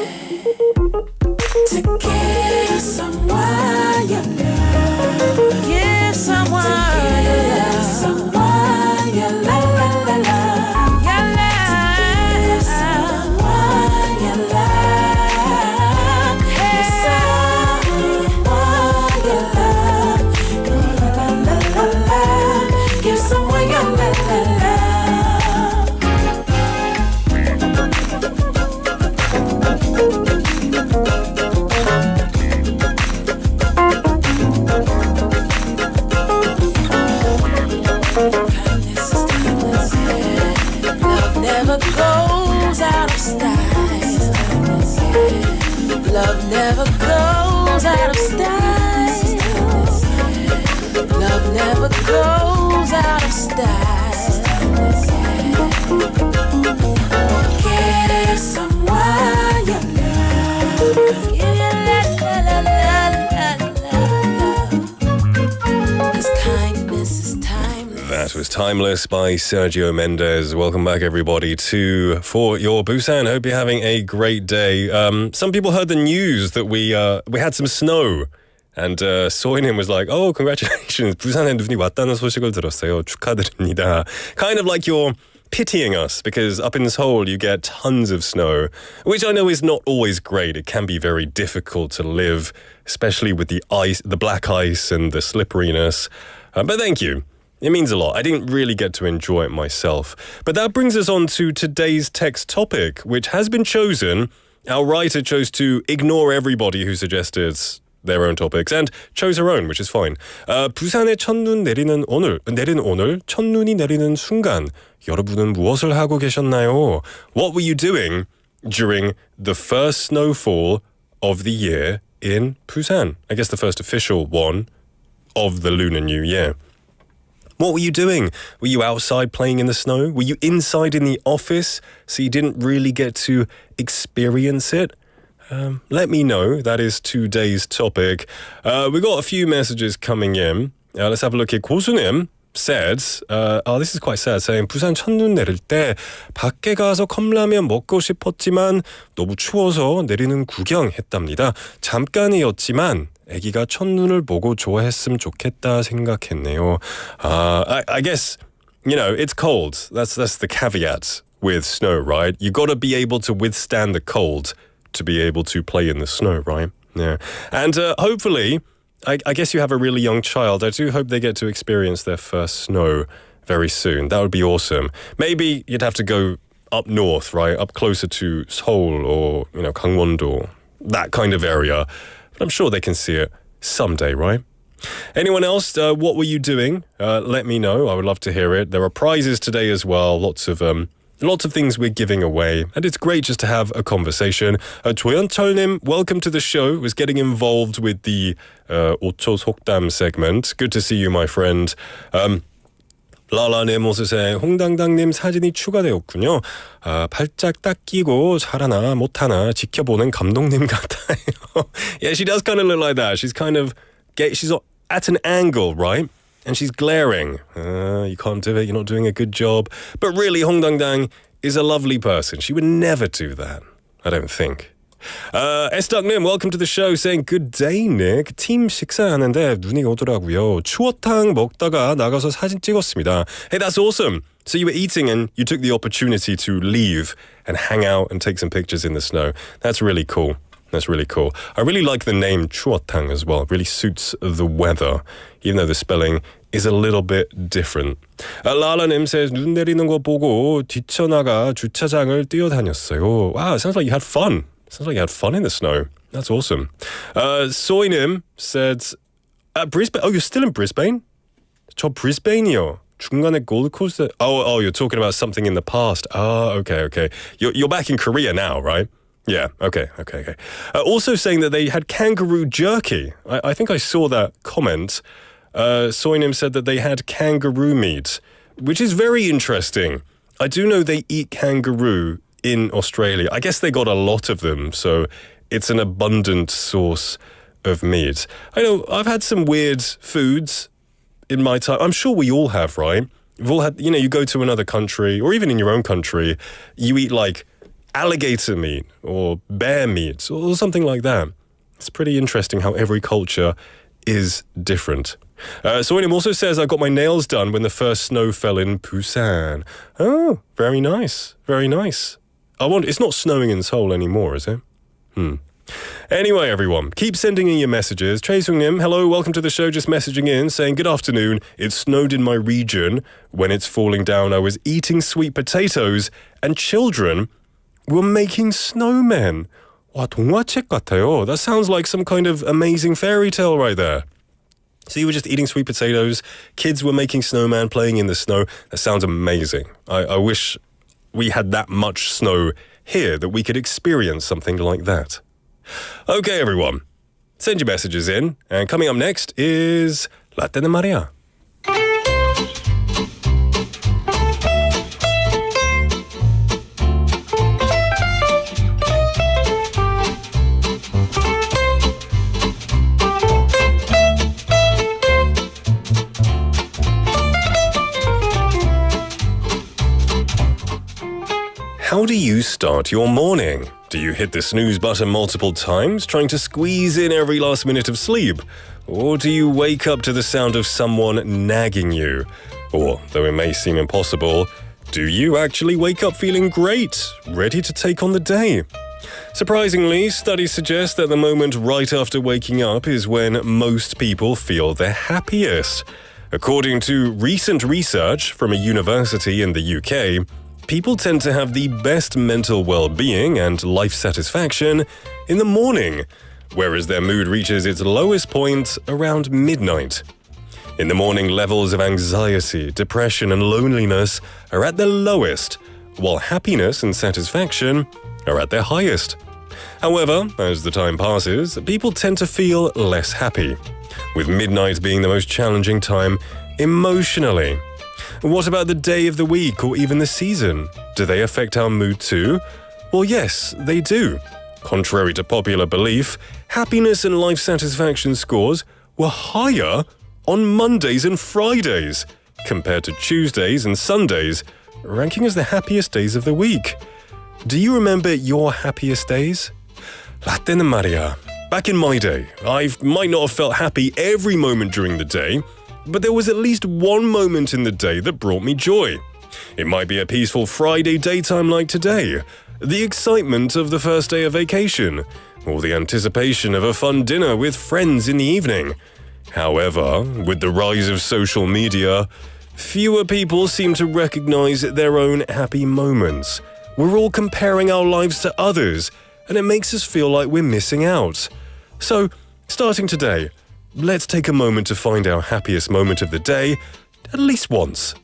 To give someone your love. Give someone your love. Someone your love. Your love. Give someone your love. Give someone your love. Give someone your love. Love never goes out of style. Love never goes out of style. Give someone your love. Give your love. 'Cause kindness is timeless. That was Timeless by Sergio Mendes. Welcome back, everybody, to For Your Busan. Hope you're having a great day. Some people heard the news that we had some snow. And Soinim was like, oh, congratulations. 부산에 눈이 왔다는 소식을 들었어요. 축하드립니다. Kind of like you're pitying us because up in Seoul you get tons of snow, which I know is not always great. It can be very difficult to live, especially with the ice, the black ice and the slipperiness. But thank you. It means a lot. I didn't really get to enjoy it myself. But that brings us on to today's text topic, which has been chosen. Our writer chose to ignore everybody who suggested their own topics and chose her own, which is fine. 부산에 첫눈 내리는 오늘 첫눈이 내리는 순간 여러분은 무엇을 하고 계셨나요? What were you doing during the first snowfall of the year in Busan? I guess the first official one of the Lunar New Year. What were you doing? Were you outside playing in the snow? Were you inside in the office so you didn't really get to experience it? Let me know. That is today's topic. We got a few messages coming in. Let's have a look here. 고수님 said, this is quite sad, saying 부산 첫눈 내릴 때 밖에 가서 컵라면 먹고 싶었지만 너무 추워서 내리는 구경했답니다. 잠깐이었지만 아기가 첫눈을 보고 좋아했으면 좋겠다 생각했네요. I guess, you know, it's cold. That's the caveat with snow, right? You got to be able to withstand the cold to be able to play in the snow, right? Yeah. And hopefully, I guess you have a really young child. I do hope they get to experience their first snow very soon. That would be awesome. Maybe you'd have to go up north, right? Up closer to Seoul or, you know, Gangwon-do, that kind of area. But I'm sure they can see it someday, right? Anyone else, what were you doing? Let me know. I would love to hear it. There are prizes today as well. Lots of things we're giving away. And it's great just to have a conversation. 조현철님, welcome to the show. Was getting involved with the 5초 속담 segment. Good to see you, my friend. 라라네모스의 홍당당님 사진이 추가되었군요. 발짝 딱 끼고 잘하나 못하나 지켜보는 감독님 같아요. Yeah, she does kind of look like that. She's kind of she's at an angle, right? And she's glaring. You can't do it. You're not doing a good job. But really, Hong Dang is a lovely person. She would never do that. I don't think. 에스덕님, welcome to the show, saying good day, Nick. 팀 식사하는데 눈이 오더라고요. 추어탕 먹다가 나가서 사진 찍었습니다. Hey, that's awesome. So you were eating and you took the opportunity to leave and hang out and take some pictures in the snow. That's really cool. That's really cool. I really like the name 추어탕 as well. It really suits the weather, even though the spelling is a little bit different. 라라님 says, 눈 내리는 거 보고 뛰쳐나가 주차장을 뛰어다녔어요. Wow, it sounds like you had fun. Sounds like you had fun in the snow. That's awesome. Soinim said, Brisbane. Oh, you're still in Brisbane? 저 브리스베인이요. 중간에 골드코스트. Oh, you're talking about something in the past. Okay. You're back in Korea now, right? Yeah, okay. Also saying that they had kangaroo jerky. I think I saw that comment. Soinim said that they had kangaroo meat, which is very interesting. I do know they eat kangaroo in Australia. I guess they got a lot of them, so it's an abundant source of meat. I know I've had some weird foods in my time. I'm sure we all have, right? We've all had, you go to another country, or even in your own country, you eat like alligator meat or bear meat or something like that. It's pretty interesting how every culture is different. Soinim also says, I got my nails done when the first snow fell in Busan. Oh, very nice. Very nice. It's not snowing in Seoul anymore, is it? Anyway, everyone, keep sending in your messages. Choi Sung-nim, hello, welcome to the show. Just messaging in, saying, good afternoon. It snowed in my region. When it's falling down, I was eating sweet potatoes and children were making snowmen. 와, 동화책 같아요. That sounds like some kind of amazing fairy tale right there. So you were just eating sweet potatoes, kids were making snowman, playing in the snow. That sounds amazing. I wish we had that much snow here that we could experience something like that. Okay, everyone. Send your messages in. And coming up next is Latte de Maria. How do you start your morning? Do you hit the snooze button multiple times, trying to squeeze in every last minute of sleep? Or do you wake up to the sound of someone nagging you? Or, though it may seem impossible, do you actually wake up feeling great, ready to take on the day? Surprisingly, studies suggest that the moment right after waking up is when most people feel their happiest. According to recent research from a university in the UK, people tend to have the best mental well-being and life satisfaction in the morning, whereas their mood reaches its lowest point around midnight. In the morning, levels of anxiety, depression, and loneliness are at their lowest, while happiness and satisfaction are at their highest. However, as the time passes, people tend to feel less happy, with midnight being the most challenging time emotionally. What about the day of the week or even the season? Do they affect our mood too? Well, yes, they do. Contrary to popular belief, happiness and life satisfaction scores were higher on Mondays and Fridays compared to Tuesdays and Sundays, ranking as the happiest days of the week. Do you remember your happiest days? Latte de Maria. Back in my day, I might not have felt happy every moment during the day, but there was at least one moment in the day that brought me joy. It might be a peaceful Friday daytime like today, the excitement of the first day of vacation, or the anticipation of a fun dinner with friends in the evening. However, with the rise of social media, fewer people seem to recognize their own happy moments. We're all comparing our lives to others, and it makes us feel like we're missing out. So, starting today, let's take a moment to find our happiest moment of the day, at least once.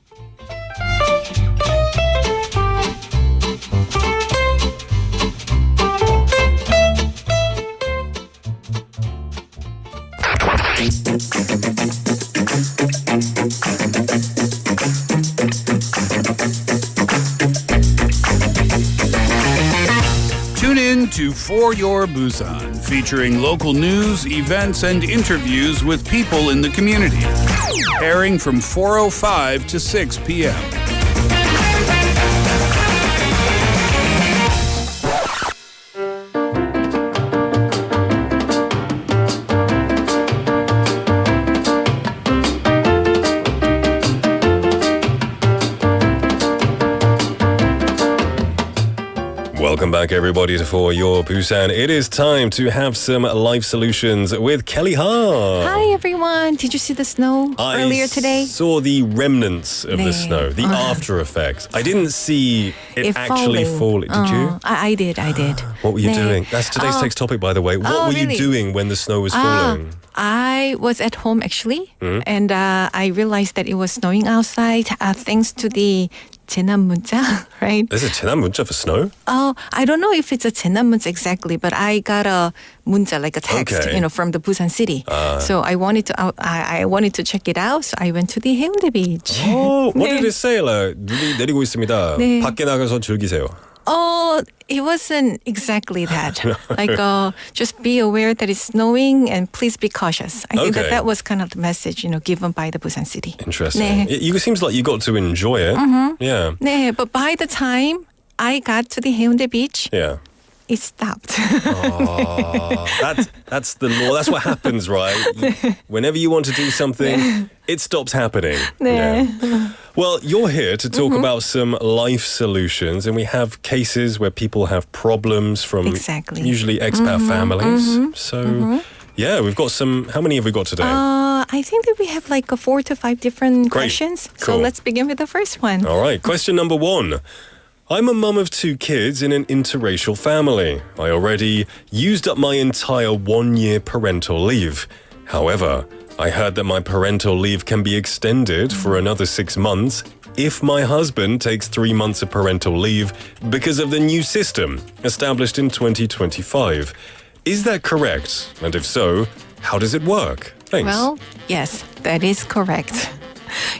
Tune in to For Your Busan, featuring local news, events, and interviews with people in the community. Airing from 4:05 to 6 p.m. Welcome back, everybody, to For Your Busan. It is time to have some life solutions with Kelly Ha. Hi everyone. Did you see the snow earlier today? I saw the remnants of the snow, the after effects. I didn't see it actually falling. Did you? I did. What were you doing? That's today's text topic, by the way. What were you doing when the snow was falling? I was at home actually, and I realized that it was snowing outside thanks to the 재난 문자, right? There's a 재난 문자 for snow? I don't know if it's a 재난 문자 exactly, but I got a 문자, like a text, from the Busan city. So I wanted to check it out. So I went to the 해운대 beach. Oh, what did it say? 눈이 내리고 있습니다. 네. 밖에 나가서 즐기세요. Oh, it wasn't exactly that. Just be aware that it's snowing and please be cautious. I think that was kind of the message, given by the Busan city. Interesting. 네. It seems like you got to enjoy it. Yeah. 네, but by the time I got to the 해운대 beach, it stopped. That's the law. That's what happens, right? Whenever you want to do something, it stops happening. 네. Yeah. Well, you're here to talk about some life solutions, and we have cases where people have problems from usually expat families. So, yeah, we've got some. How many have we got today? I think that we have like 4 to 5 different questions. Cool. So let's begin with the first one. All right, question number 1. I'm a mum of 2 kids in an interracial family. I already used up my entire 1-year parental leave. However, I heard that my parental leave can be extended for another 6 months if my husband takes 3 months of parental leave because of the new system established in 2025. Is that correct? And if so, how does it work? Thanks. Well, yes, that is correct.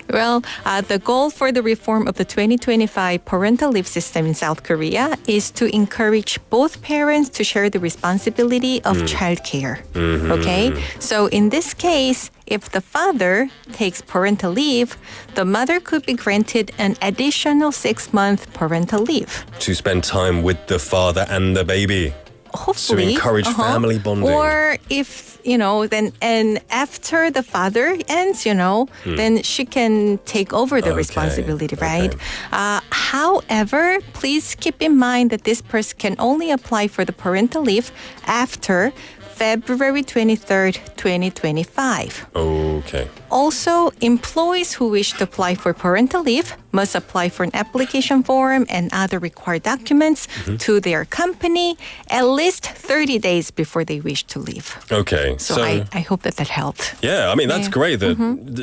Well, the goal for the reform of the 2025 parental leave system in South Korea is to encourage both parents to share the responsibility of childcare. Okay? So in this case, if the father takes parental leave, the mother could be granted an additional 6-month parental leave. To spend time with the father and the baby. Hopefully. To encourage family bonding. Or if, then, and after the father ends, then she can take over the responsibility, right? However, please keep in mind that this person can only apply for the parental leave after February 23rd, 2025. Okay. Also, employees who wish to apply for parental leave must apply for an application form and other required documents to their company at least 30 days before they wish to leave. Okay. So I hope that helped. Yeah, I mean, that's great that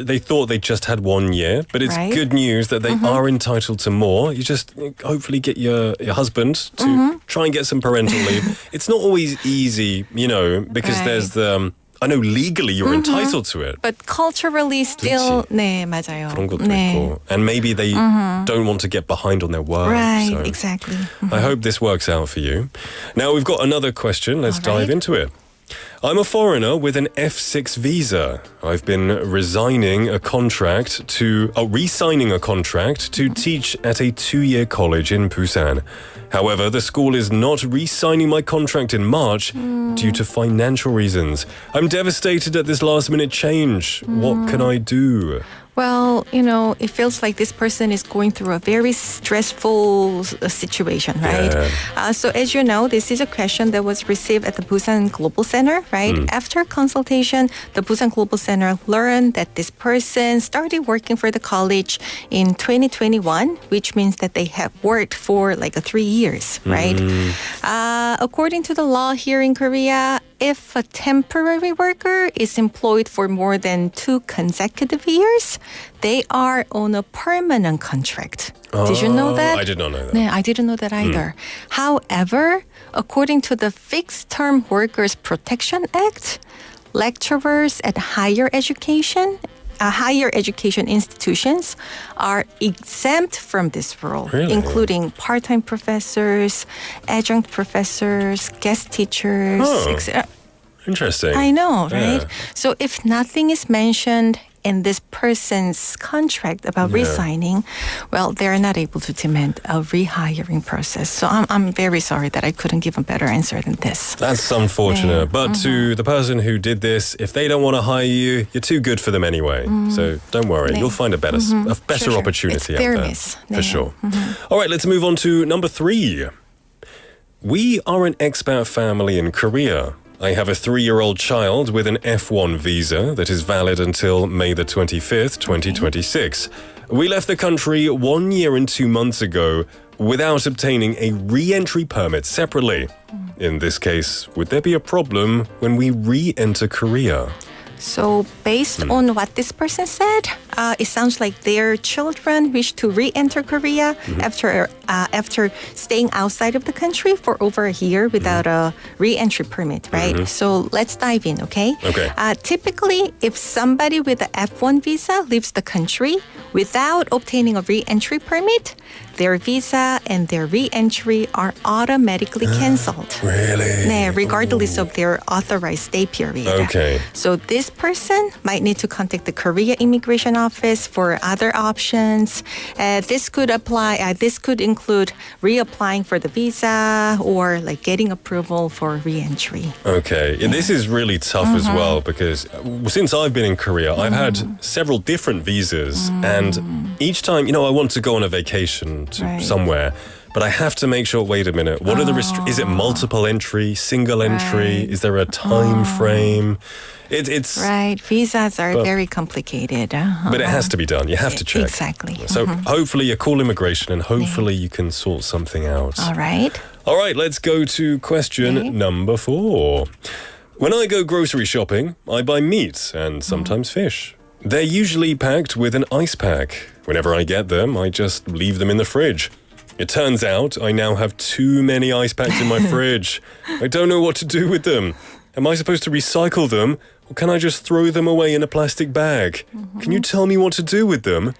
they thought they just had 1 year, but it's good news that they are entitled to more. You just hopefully get your husband to try and get some parental leave. It's not always easy, because there's the... I know legally you're entitled to it. But culturally still, 그렇지. 네, 맞아요. 그런 것도 있고. And maybe they don't want to get behind on their work. Right, so exactly. I hope this works out for you. Now we've got another question. Let's dive into it. I'm a foreigner with an F6 visa. I've been re-signing a contract to teach at a 2-year college in Busan. However, the school is not re-signing my contract in March due to financial reasons. I'm devastated at this last-minute change. What can I do? Well, it feels like this person is going through a very stressful situation, right? Yeah. So as you know, this is a question that was received at the Busan Global Center, right? After consultation, the Busan Global Center learned that this person started working for the college in 2021, which means that they have worked for like 3 years, right? According to the law here in Korea, if a temporary worker is employed for more than 2 consecutive years, they are on a permanent contract. Did you know that? I did not know that. 네, I didn't know that either. However, according to the Fixed Term Workers Protection Act, lecturers at higher education higher education institutions are exempt from this rule, including part-time professors, adjunct professors, guest teachers, etc. Interesting. I know, right? So if nothing is mentioned in this person's contract about resigning, well, they're not able to demand a rehiring process. So I'm very sorry that I couldn't give a better answer than this. That's unfortunate. But to the person who did this, if they don't want to hire you, you're too good for them anyway. So don't worry. You'll find a better opportunity it's out there. fairness. For sure. All right, let's move on to number 3. We are an expat family in Korea. I have a 3-year-old child with an F1 visa that is valid until May the 25th, 2026. We left the country 1 year and 2 months ago without obtaining a re-entry permit separately. In this case, would there be a problem when we re-enter Korea? So based on what this person said, it sounds like their children wish to re-enter Korea after staying outside of the country for over a year without a re-entry permit, right? So let's dive in, okay? Okay. Typically, if somebody with an F1 visa leaves the country without obtaining a re-entry permit, their visa and their re-entry are automatically canceled. Really? 네, regardless of their authorized stay period. Okay. So this person might need to contact the Korea Immigration Office for other options. This could include reapplying for the visa or like getting approval for re-entry. Okay. Yeah, this is really tough as well because since I've been in Korea, I've had several different visas and each time, I want to go on a vacation to somewhere, but I have to make sure, wait a minute, what are the is it multiple entry, single entry? Is there a time frame? It's right. Visas are very complicated. But it has to be done. You have to check. Exactly. So hopefully you call immigration and hopefully you can sort something out. All right. All right, let's go to question number 4. When I go grocery shopping, I buy meat and sometimes fish. They're usually packed with an ice pack. Whenever I get them, I just leave them in the fridge. It turns out I now have too many ice packs in my fridge. I don't know what to do with them. Am I supposed to recycle them, or can I just throw them away in a plastic bag? Can you tell me what to do with them?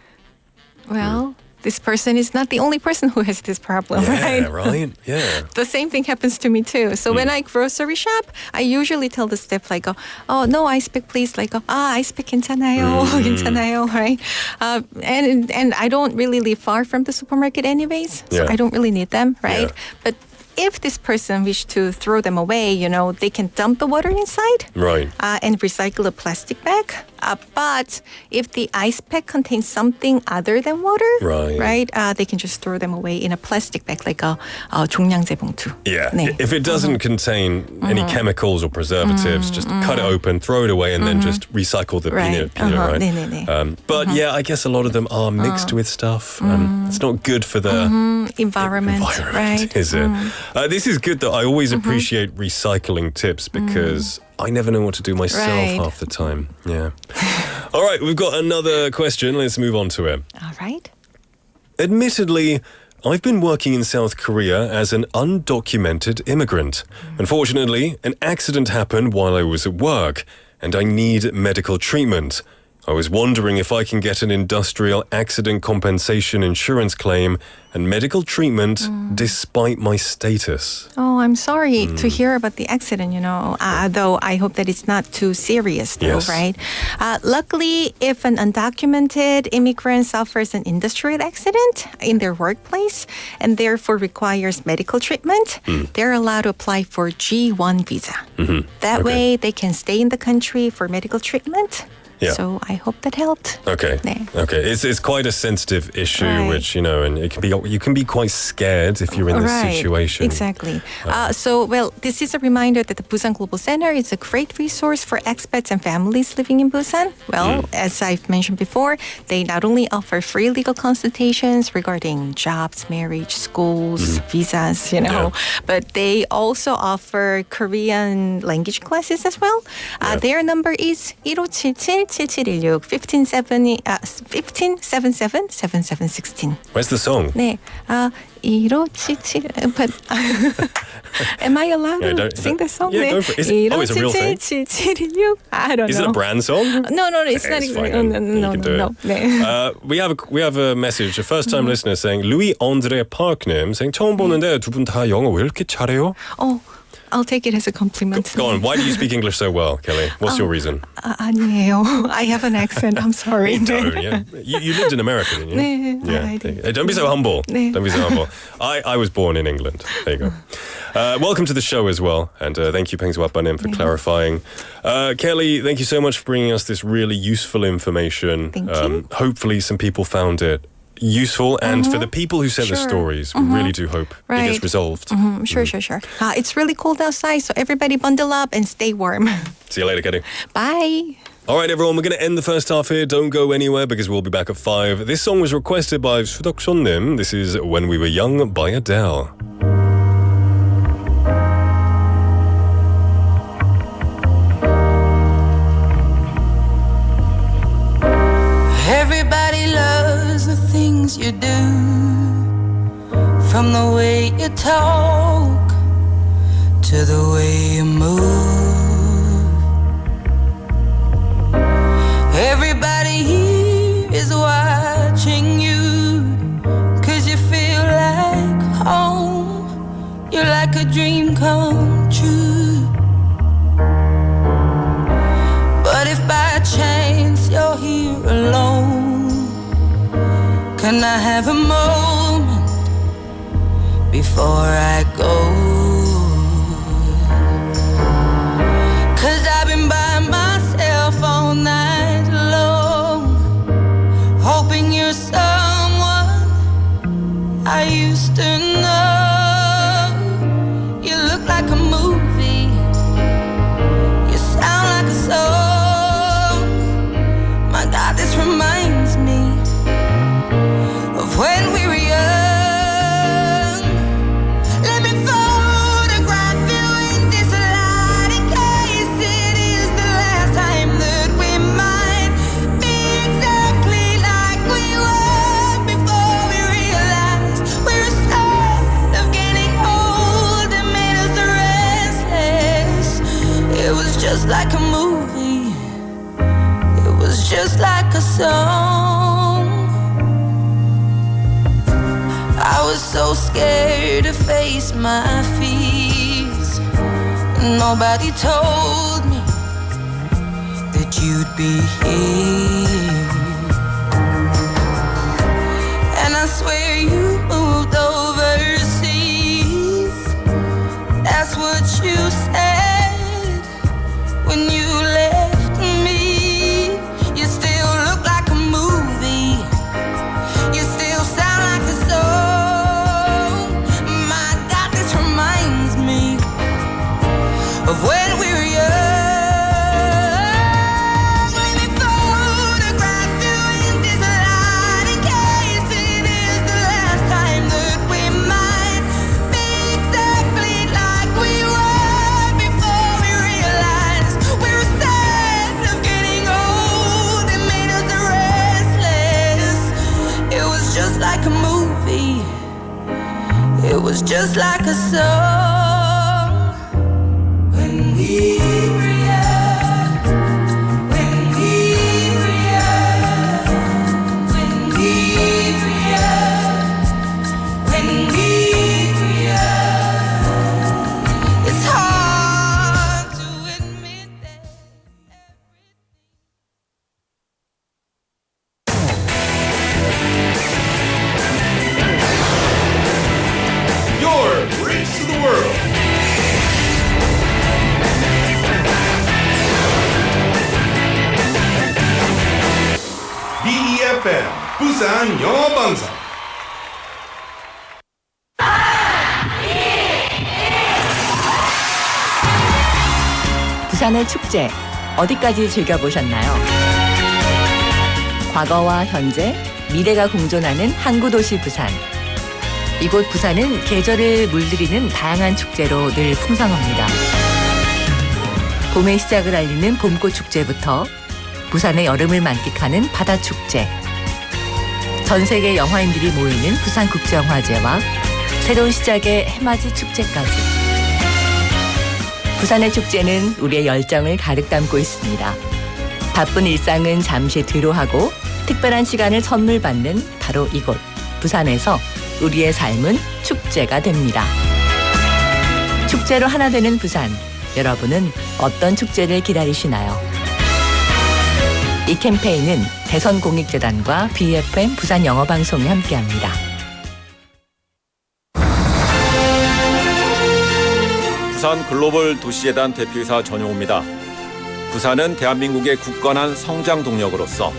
Well, this person is not the only person who has this problem, right? Yeah, right? Yeah. The same thing happens to me too. So when I grocery shop, I usually tell the staff like, oh, no ice pack, please. Like, ice pack 괜찮아요, 괜찮아요, right? And I don't really live far from the supermarket anyways, so I don't really need them, right? Yeah. But if this person wishes to throw them away, they can dump the water inside, Right. And recycle a plastic bag. But if the ice pack contains something other than water, Right. they can just throw them away in a plastic bag, like a 종량제 봉투. Yeah. 네. If it doesn't contain any chemicals or preservatives, just cut it open, throw it away, and then just recycle the peanut, right? 네네네. But yeah, I guess a lot of them are mixed with stuff. It's not good for the environment, right? Is it? This is good, though. I always appreciate recycling tips because I never know what to do myself half the time. Yeah. All right, we've got another question. Let's move on to it. All right. Admittedly, I've been working in South Korea as an undocumented immigrant. Unfortunately, an accident happened while I was at work, and I need medical treatment. I was wondering if I can get an industrial accident compensation insurance claim and medical treatment despite my status. Oh, I'm sorry to hear about the accident, though I hope that it's not too serious, though, right? Luckily, if an undocumented immigrant suffers an industrial accident in their workplace and therefore requires medical treatment, they're allowed to apply for G1 visa. That way, they can stay in the country for medical treatment. Yeah. So I hope that helped. Okay. 네. Okay. It's quite a sensitive issue, which and you can be quite scared if you're in this situation. Exactly. So this is a reminder that the Busan Global Center is a great resource for expats and families living in Busan. Well, as I've mentioned before, they not only offer free legal consultations regarding jobs, marriage, schools, visas, but they also offer Korean language classes as well. Their number is 1577 7716 1577-7716. Where's the song? 네, 1577. But am I allowed to sing the song? Yeah, go for it. It's a real thing. 1577-7716. I don't know. Is it a brand song? No, it's not even. Fine, No. you can do it. 네. We have a message, a first-time listener saying Louis Andre Park님 saying 처음 보는데 두 분 다 영어 왜 이렇게 잘해요? Oh, I'll take it as a compliment. Go on. Why do you speak English so well, Kelly? What's your reason? 아니에요. I have an accent. I'm sorry. You don't, yeah. You lived in America, didn't you? 네, Yeah. I did. Don't be so humble. 네. Don't be so humble. I was born in England. There you go. Welcome to the show as well, and thank you, Pengsuapanim, for clarifying. Kelly, thank you so much for bringing us this really useful information. Thank you. Hopefully, some people found it useful, and for the people who sent the stories, we really do hope it gets resolved. Sure. It's really cold outside, so everybody bundle up and stay warm. See you later, Kelly. Bye. All right, everyone, we're going to end the first half here. Don't go anywhere because we'll be back at 5. This song was requested by Sudok Sonnim. This is When We Were Young by Adele. Everybody loves the things you do, from the way you talk to the way you move. Everybody here is watching you, 'cause you feel like home. You're like a dream come true. But if by chance you're here alone, can I have a moment before I go? 'Cause I've been by myself all night long, hoping you're someone I used to know. You look like a movie, you sound like a song. My God, this reminds me of when we were young. Let me photograph you in this light, in case it is the last time that we might be exactly like we were before we realized we're scared of getting old and made us restless. It was just like a movie, it was just like a song. I was so scared to face my fears. Nobody told me that you'd be here. And I swear you moved overseas. That's what you said when you left me. You still look like a movie, you still sound like a song. My God, this reminds me of when we were young. Let me photograph you in this light, in case it is the last time that we might be exactly like we were before we realized we were sad of getting old and made us restless. It was just like a movie, it was just like a song. When we were young, when we were young, when we were young, when we were young. It's hard to admit that Your bridge to the world. BEFM 부산 영어방송. 부산의 축제 어디까지 즐겨보셨나요? 과거와 현재, 미래가 공존하는 항구도시 부산. 이곳 부산은 계절을 물들이는 다양한 축제로 늘 풍성합니다. 봄의 시작을 알리는 봄꽃 축제부터 부산의 여름을 만끽하는 바다축제, 전 세계 영화인들이 모이는 부산국제영화제와 새로운 시작의 해맞이 축제까지. 부산의 축제는 우리의 열정을 가득 담고 있습니다. 바쁜 일상은 잠시 뒤로 하고 특별한 시간을 선물 받는 바로 이곳 부산에서 우리의 삶은 축제가 됩니다. 축제로 하나 되는 부산, 여러분은 어떤 축제를 기다리시나요? 이 캠페인은 대선공익재단과 BFM 부산영어방송이 함께합니다. 부산 글로벌 도시재단 대표이사 전용호입니다. 부산은 대한민국의 굳건한 성장 동력으로서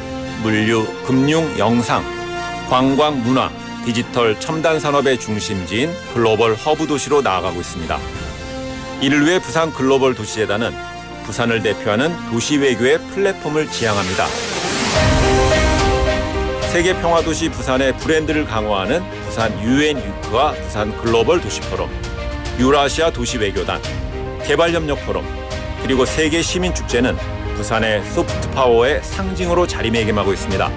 물류, 금융, 영상, 관광, 문화, 디지털 첨단 산업의 중심지인 글로벌 허브 도시로 나아가고 있습니다. 이를 위해 부산 글로벌 도시재단은 부산을 대표하는 도시 외교의 플랫폼을 지향합니다. 세계 평화도시 부산의 브랜드를 강화하는 부산 UN 위크와 부산 글로벌 도시 포럼, 유라시아 도시 외교단, 개발협력 포럼, 그리고 세계 시민축제는 부산의 소프트 파워의 상징으로 자리매김하고 있습니다.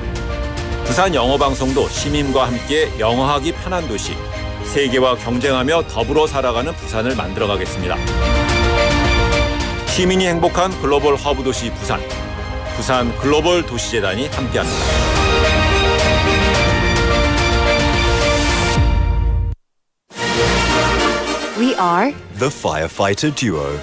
부산 영어방송도 시민과 함께 영어하기 편한 도시, 세계와 경쟁하며 더불어 살아가는 부산을 만들어가겠습니다. 시민이 행복한 글로벌 허브 도시 부산, 부산 글로벌 도시재단이 함께합니다. We are The firefighter duo.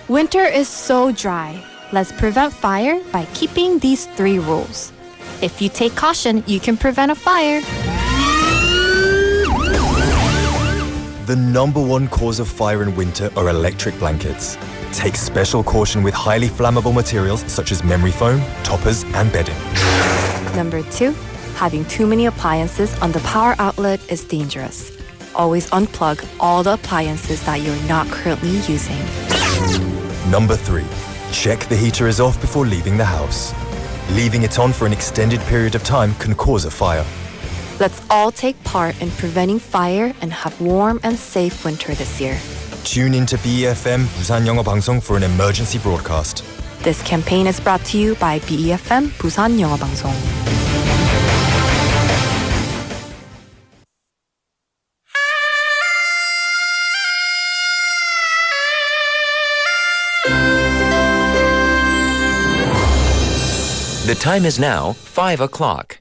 Winter is so dry. Let's prevent fire by keeping these 3 rules. If you take caution, you can prevent a fire. The number one cause of fire in winter are electric blankets. Take special caution with highly flammable materials such as memory foam, toppers, and bedding. Number 2, having too many appliances on the power outlet is dangerous. Always unplug all the appliances that you're not currently using. Number 3, check the heater is off before leaving the house. Leaving it on for an extended period of time can cause a fire. Let's all take part in preventing fire and have warm and safe winter this year. Tune into BEFM 부산영어방송 for an emergency broadcast. This campaign is brought to you by BEFM 부산영어방송. The time is now 5 o'clock.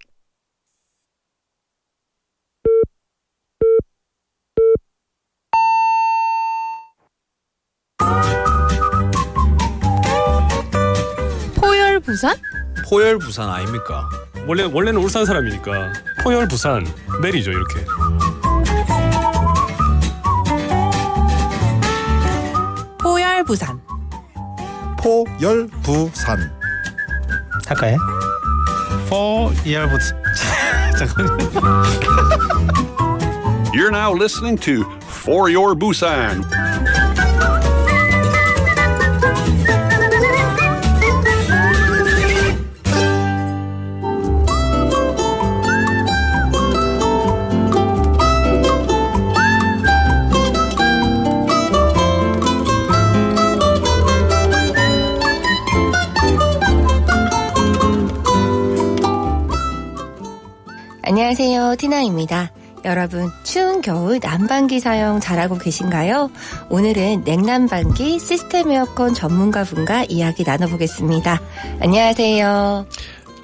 포열 부산? 포열 부산 아닙니까? 원래는 울산 사람이니까 포열 부산 내리죠 이렇게. 포열 부산. 포열 부산. 할까요? 포열 부산. 잠깐만요. You're now listening to For Your Busan. 안녕하세요, 티나입니다. 여러분, 추운 겨울 난방기 사용 잘하고 계신가요? 오늘은 냉난방기 시스템 에어컨 전문가분과 이야기 나눠보겠습니다. 안녕하세요.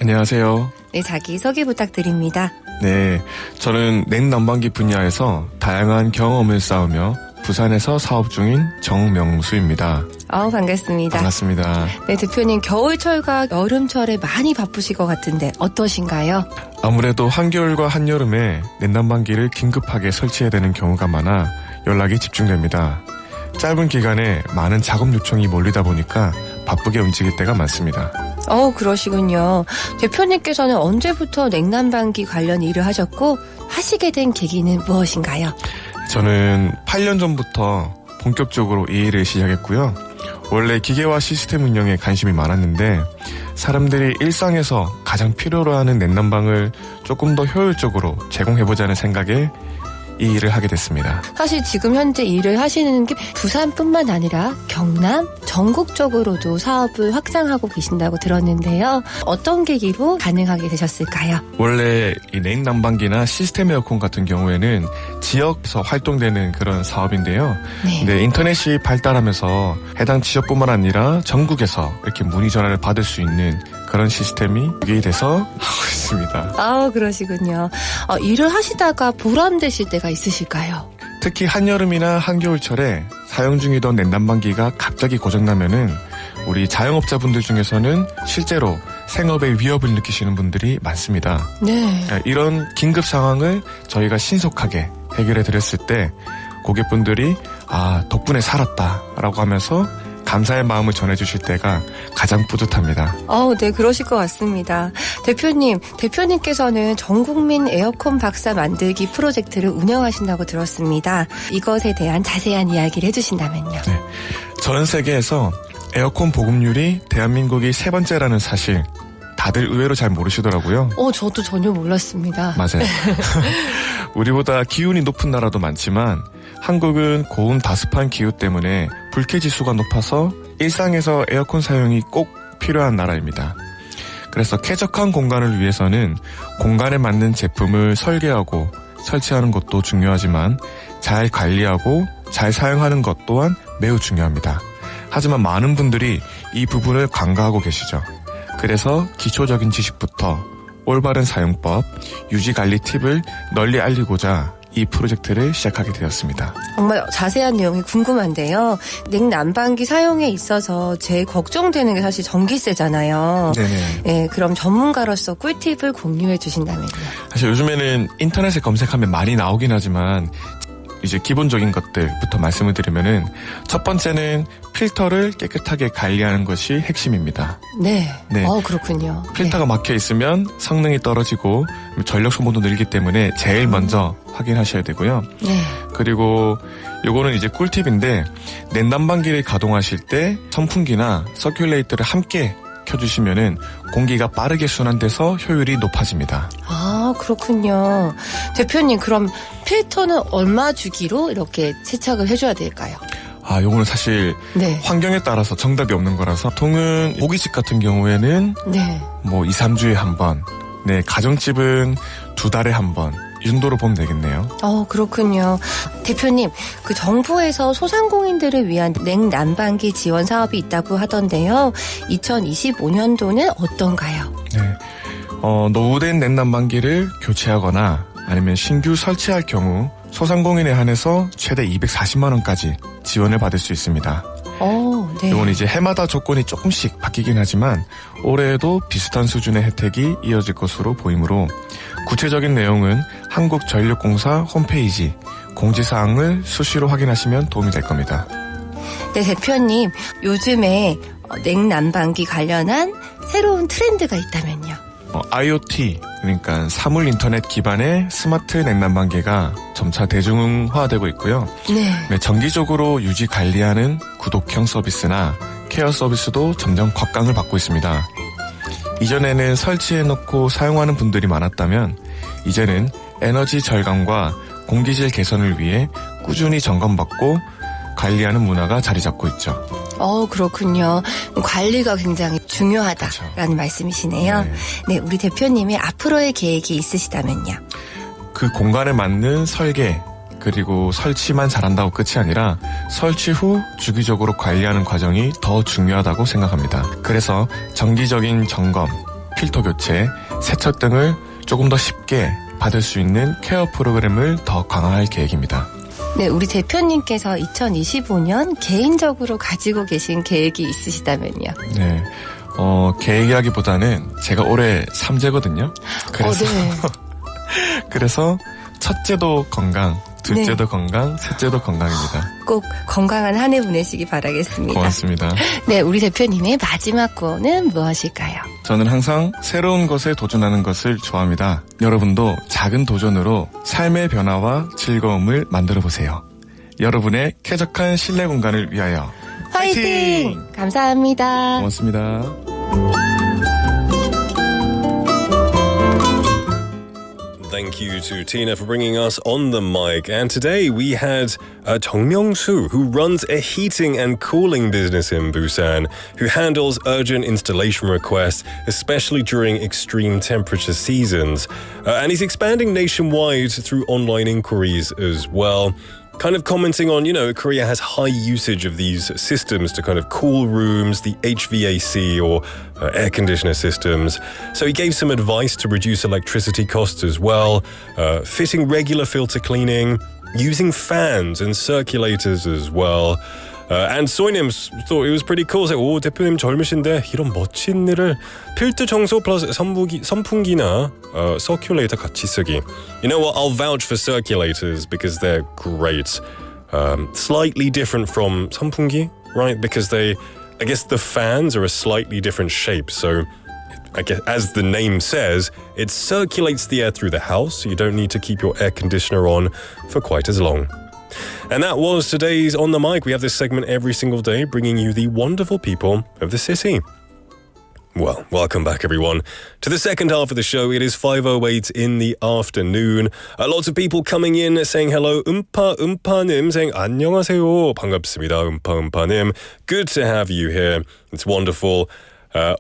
안녕하세요. 네, 자기소개 부탁드립니다. 네, 저는 냉난방기 분야에서 다양한 경험을 쌓으며 부산에서 사업 중인 정명수입니다. 반갑습니다. 반갑습니다. 네, 대표님, 겨울철과 여름철에 많이 바쁘실 것 같은데 어떠신가요? 아무래도 한겨울과 한여름에 냉난방기를 긴급하게 설치해야 되는 경우가 많아 연락이 집중됩니다. 짧은 기간에 많은 작업 요청이 몰리다 보니까 바쁘게 움직일 때가 많습니다. 그러시군요. 대표님께서는 언제부터 냉난방기 관련 일을 하셨고 하시게 된 계기는 무엇인가요? 저는 8년 전부터 본격적으로 이 일을 시작했고요. 원래 기계화 시스템 운영에 관심이 많았는데 사람들이 일상에서 가장 필요로 하는 냉난방을 조금 더 효율적으로 제공해보자는 생각에 이 일을 하게 됐습니다. 사실 지금 현재 일을 하시는 게 부산뿐만 아니라 경남, 전국적으로도 사업을 확장하고 계신다고 들었는데요. 어떤 계기로 가능하게 되셨을까요? 원래 이 냉난방기나 시스템 에어컨 같은 경우에는 지역에서 활동되는 그런 사업인데요. 네. 근데 인터넷이 발달하면서 해당 지역뿐만 아니라 전국에서 이렇게 문의 전화를 받을 수 있는 그런 시스템이 돼서 하고 있습니다. 아, 그러시군요. 일을 하시다가 보람되실 때가 있으실까요? 특히 한여름이나 한겨울철에 사용 중이던 냉난방기가 갑자기 고장나면은 우리 자영업자분들 중에서는 실제로 생업의 위협을 느끼시는 분들이 많습니다. 네. 이런 긴급 상황을 저희가 신속하게 해결해 드렸을 때 고객분들이 덕분에 살았다라고 하면서 감사의 마음을 전해주실 때가 가장 뿌듯합니다. 네, 그러실 것 같습니다. 대표님께서는 전국민 에어컨 박사 만들기 프로젝트를 운영하신다고 들었습니다. 이것에 대한 자세한 이야기를 해주신다면요. 네, 전 세계에서 에어컨 보급률이 대한민국이 3번째라는 사실 다들 의외로 잘 모르시더라고요. 저도 전혀 몰랐습니다. 맞아요. 우리보다 기온이 높은 나라도 많지만 한국은 고온 다습한 기후 때문에 불쾌 지수가 높아서 일상에서 에어컨 사용이 꼭 필요한 나라입니다. 그래서 쾌적한 공간을 위해서는 공간에 맞는 제품을 설계하고 설치하는 것도 중요하지만 잘 관리하고 잘 사용하는 것 또한 매우 중요합니다. 하지만 많은 분들이 이 부분을 간과하고 계시죠. 그래서 기초적인 지식부터 올바른 사용법, 유지관리 팁을 널리 알리고자 이 프로젝트를 시작하게 되었습니다. 정말 자세한 내용이 궁금한데요. 냉난방기 사용에 있어서 제일 걱정되는 게 사실 전기세잖아요. 네네. 네, 그럼 전문가로서 꿀팁을 공유해 주신다면요. 사실 요즘에는 인터넷에 검색하면 많이 나오긴 하지만 이제 기본적인 것들부터 말씀을 드리면은 첫 번째는 필터를 깨끗하게 관리하는 것이 핵심입니다. 네. 네. 그렇군요. 필터가 막혀 있으면 성능이 떨어지고 전력 소모도 늘기 때문에 제일 먼저 확인하셔야 되고요. 네. 그리고 요거는 이제 꿀팁인데 냉난방기를 가동하실 때 선풍기나 서큘레이터를 함께 켜주시면은 공기가 빠르게 순환돼서 효율이 높아집니다. 그렇군요. 대표님, 그럼 필터는 얼마 주기로 이렇게 세척을 해줘야 될까요? 요거는 사실 네. 환경에 따라서 정답이 없는 거라서 보통은 고깃집 같은 경우에는 네. 2, 3주에 한 번, 네, 가정집은 2달에 한 번, 이 정도로 보면 되겠네요. 그렇군요. 대표님, 그 정부에서 소상공인들을 위한 냉난방기 지원 사업이 있다고 하던데요. 2025년도는 어떤가요? 네. 노후된 냉난방기를 교체하거나 아니면 신규 설치할 경우 소상공인에 한해서 최대 240만 원까지 지원을 받을 수 있습니다. 네. 이건 이제 해마다 조건이 조금씩 바뀌긴 하지만 올해에도 비슷한 수준의 혜택이 이어질 것으로 보이므로 구체적인 내용은 한국전력공사 홈페이지 공지사항을 수시로 확인하시면 도움이 될 겁니다. 네, 대표님, 요즘에 냉난방기 관련한 새로운 트렌드가 있다면요? IoT, 그러니까 사물 인터넷 기반의 스마트 냉난방기가 점차 대중화되고 있고요. 네. 정기적으로 유지 관리하는 구독형 서비스나 케어 서비스도 점점 곽강을 받고 있습니다. 이전에는 설치해놓고 사용하는 분들이 많았다면 이제는 에너지 절감과 공기질 개선을 위해 꾸준히 점검받고 관리하는 문화가 자리 잡고 있죠. 그렇군요. 관리가 굉장히 중요하다라는 그렇죠. 말씀이시네요. 네, 우리 대표님의 앞으로의 계획이 있으시다면요. 그 공간에 맞는 설계 그리고 설치만 잘한다고 끝이 아니라 설치 후 주기적으로 관리하는 과정이 더 중요하다고 생각합니다. 그래서 정기적인 점검, 필터 교체, 세척 등을 조금 더 쉽게 받을 수 있는 케어 프로그램을 더 강화할 계획입니다. 네, 우리 대표님께서 2025년 개인적으로 가지고 계신 계획이 있으시다면요. 네, 계획이라기보다는 제가 올해 3제거든요. 그래서 네. 그래서 첫째도 건강, 둘째도 건강, 셋째도 건강입니다. 꼭 건강한 한 해 보내시기 바라겠습니다. 고맙습니다. 네, 우리 대표님의 마지막 구호는 무엇일까요? 저는 항상 새로운 것에 도전하는 것을 좋아합니다. 여러분도 작은 도전으로 삶의 변화와 즐거움을 만들어 보세요. 여러분의 쾌적한 실내 공간을 위하여 화이팅! 감사합니다. 고맙습니다. Thank you to Tina for bringing us on the mic. And today we had Jung Myung-soo, who runs a heating and cooling business in Busan, who handles urgent installation requests, especially during extreme temperature seasons. And he's expanding nationwide through online inquiries as well. Kind of commenting on, Korea has high usage of these systems to kind of cool rooms, the HVAC or air conditioner systems. So he gave some advice to reduce electricity costs as well, fitting regular filter cleaning, using fans and circulators as well. And Soinim thought it was pretty cool. So, 오, 대표님 젊으신데 이런 멋진 일을 필터 청소 플러스 선풍기나 circulator 같이 쓰기. You know what? I'll vouch for circulators because they're great. Slightly different from 선풍기, right? Because I guess the fans are a slightly different shape. So I guess, as the name says, it circulates the air through the house. So you don't need to keep your air conditioner on for quite as long. And that was today's On the Mic. We have this segment every single day, bringing you the wonderful people of the city. Well, welcome back, everyone, to the second half of the show. It is 5:08 in the afternoon. Lots of people coming in saying hello. 음파님 saying 안녕하세요. 반갑습니다. 음파님. Good to have you here. It's wonderful.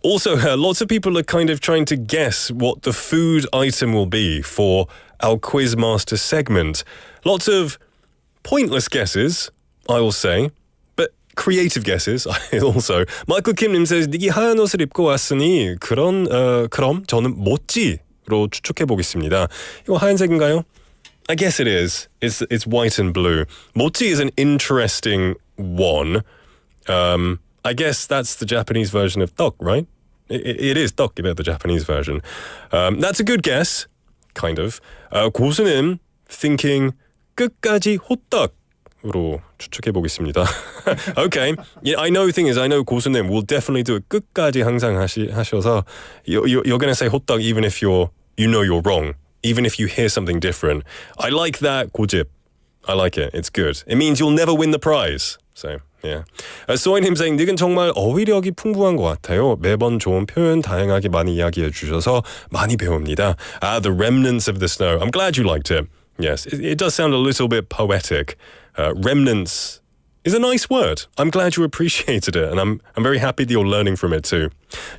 Also, lots of people are kind of trying to guess what the food item will be for our Quiz Master segment. Lots of pointless guesses, I will say, but creative guesses also. Michael Kim님 says, 니기 하얀 옷을 입고 왔으니 그럼 저는 모찌로 추측해 보겠습니다. 이거 하얀색인가요? I guess it is. It's white and blue. 모찌 is an interesting one. I guess that's the Japanese version of 떡, right? It is 떡, the Japanese version. That's a good guess, kind of. 고수님 thinking 끝까지 호떡으로 추측해 보겠습니다. Okay. Yeah, I know the thing is, I know 고수님 will definitely do it. 끝까지 항상 하셔서 you're going to say 호떡 even if you're wrong, even if you hear something different. I like that 고집. I like it. It's good. It means you'll never win the prize. So, yeah. 소인님 saying, 닉은 정말 어휘력이 풍부한 것 같아요. 매번 좋은 표현 다양하게 많이 이야기해 주셔서 많이 배웁니다. The remnants of the snow. I'm glad you liked it. Yes, it does sound a little bit poetic. Remnants is a nice word. I'm glad you appreciated it, and I'm very happy that you're learning from it too.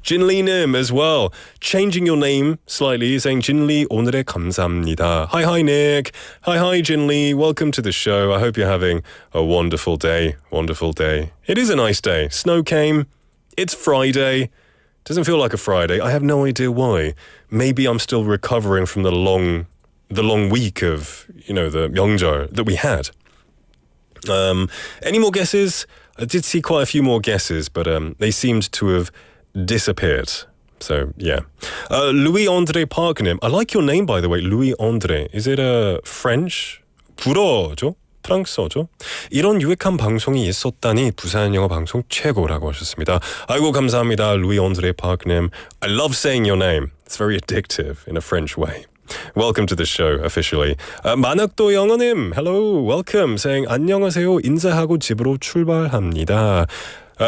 Jinli Nim as well, changing your name slightly, saying Jinli 오늘에 감사합니다. Hi Nick. Hi Jinli. Welcome to the show. I hope you're having a wonderful day. Wonderful day. It is a nice day. Snow came. It's Friday. Doesn't feel like a Friday. I have no idea why. Maybe I'm still recovering from the long week of, the 명절 that we had. Any more guesses? I did see quite a few more guesses, but they seemed to have disappeared. So, yeah. Louis-André Park님. I like your name, by the way, Louis-André. Is it French? 불어죠? 프랑스어죠? 이런 유익한 방송이 있었다니 부산 영어 방송 최고라고 하셨습니다. 아이고 감사합니다, Louis-André Park님. I love saying your name. It's very addictive in a French way. Welcome to the show, officially. 만학도 영어님, hello, welcome. Saying 안녕하세요, 인사하고 집으로 출발합니다.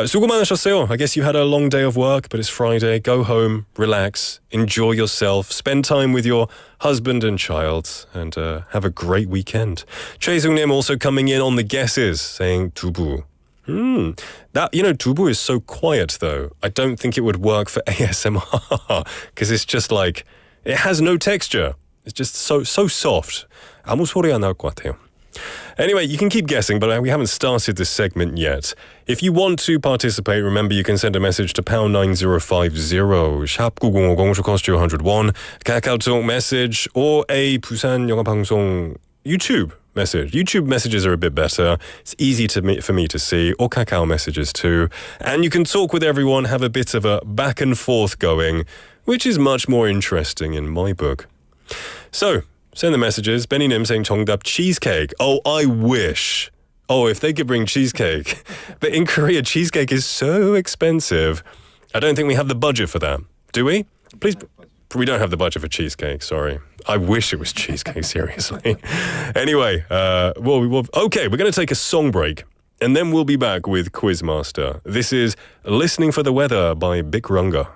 수고 많으셨어요. I guess you had a long day of work, but it's Friday. Go home, relax, enjoy yourself, spend time with your husband and child, and have a great weekend. 최승님 also coming in on the guesses, saying 두부. That, 두부 is so quiet, though. I don't think it would work for ASMR, because it's just like, it has no texture. It's just so soft. 아무 소리 안 나올 것 같아요. Anyway, you can keep guessing, but we haven't started this segment yet. If you want to participate, remember you can send a message to pound 9050, 샵 9050, should cost you 101, KakaoTalk message, or a Busan 영어방송 YouTube message. YouTube messages are a bit better. It's easy for me to see, or Kakao messages too. And you can talk with everyone, have a bit of a back and forth going, which is much more interesting in my book. So, send the messages. Benny Nim saying 정답 cheesecake. Oh, I wish. Oh, if they could bring cheesecake. But in Korea, cheesecake is so expensive. I don't think we have the budget for that. Do we? Please. We don't have the budget for cheesecake, sorry. I wish it was cheesecake, seriously. Anyway, okay, we're going to take a song break. And then we'll be back with Quiz Master. This is Listening for the Weather by Big Runga.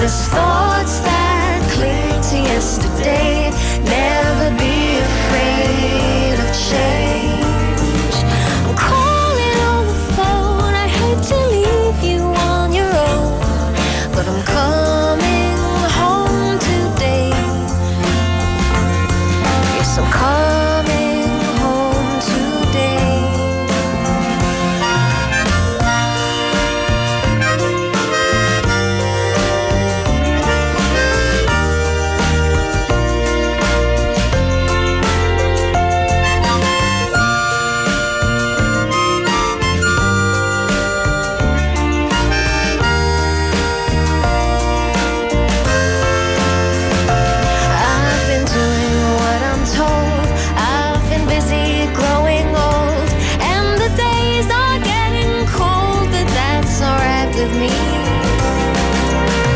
restless thoughts that cling to yesterday. Never be afraid of change. I'm calling on the phone. I hate to leave you on your own, but I'm coming home today. Yes, I'm coming home today. I've been doing what I'm told. I've been busy growing old, and the days are getting cold, but that's alright with me.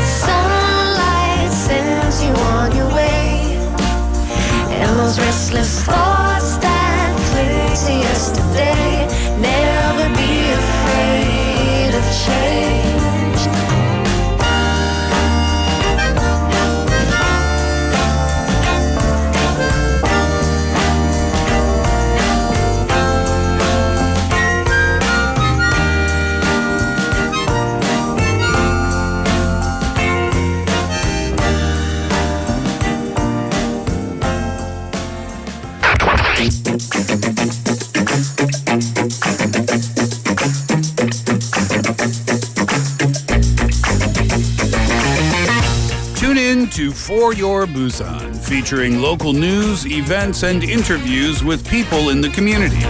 Sunlight sends you on your way, and those restless thoughts that cling to yesterday. Never be afraid of change. Tune in to For Your Busan, featuring local news, events, and interviews with people in the community.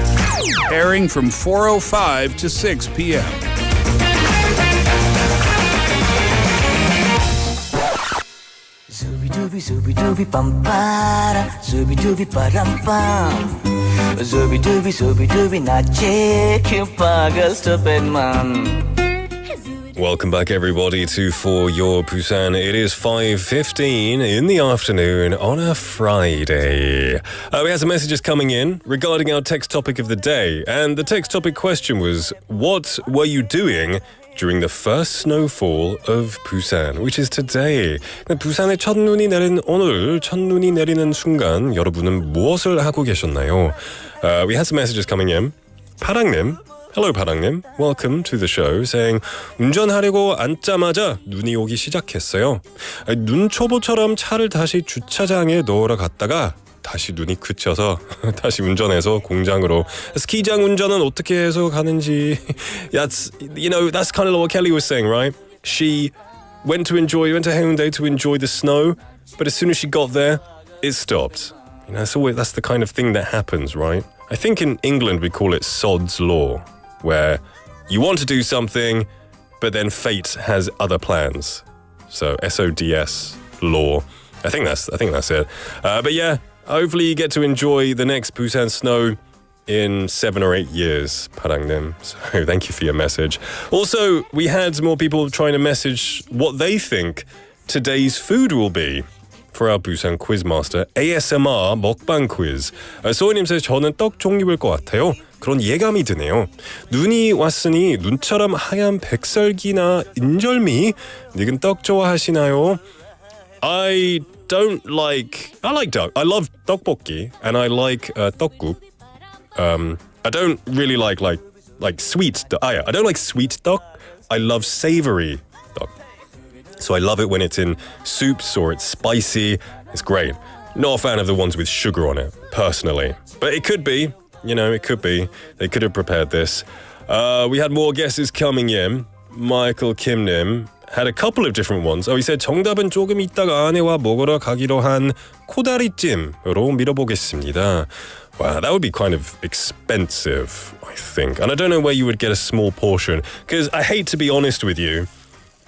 Airing from 4:05 to 6 p.m. Zooby zooby dooby bum para, zooby dooby param pam. Zooby dooby nache pagal stupid man. Welcome back, everybody, to For Your Busan. It is 5:15 in the afternoon on a Friday. We had some messages coming in regarding our text topic of the day, and the text topic question was, what were you doing during the first snowfall of Busan, which is today? 부산에 첫눈이 내린 오늘, 첫눈이 내리는 순간 여러분은 무엇을 하고 계셨나요? We had some messages coming in. 파랑님, hello 파랑님, welcome to the show, saying 운전하려고 앉자마자 눈이 오기 시작했어요. 눈초보처럼 차를 다시 주차장에 넣으러 갔다가 다시 눈이 그쳐서 다시 운전해서 공장으로. 스키장 운전은 어떻게 해서 가는지. That's kind of what Kelly was saying, right? She went to Haeundae to enjoy the snow, but as soon as she got there, it stopped. That's the kind of thing that happens, right? I think in England we call it sod's law, where you want to do something, but then fate has other plans. So SODS law. I think that's it. But yeah. Hopefully you get to enjoy the next Busan snow in 7 or 8 years, Parangnim. So thank you for your message. Also, we had more people trying to message what they think today's food will be for our Busan Quiz Master, ASMR 먹방 quiz. 소희님 says, 저는 떡 종류일 것 같아요. 그런 예감이 드네요. 눈이 왔으니 눈처럼 하얀 백설기나 인절미, 닉은 떡 좋아하시나요? I like duck. I love tteokbokki and I like tteokguk. I don't really like sweet. I don't like sweet duck. I love savory duck. So I love it when it's in soups or it's spicy. It's great. Not a fan of the ones with sugar on it, personally. But it could be. It could be. They could have prepared this. We had more guesses coming in. Michael Kimnim had a couple of different ones. He said 정답은 조금 있다가 아내와 먹으러 가기로 한 코다리찜으로 밀어보겠습니다. Wow, that would be kind of expensive, I think. And I don't know where you would get a small portion, because I hate to be honest with you,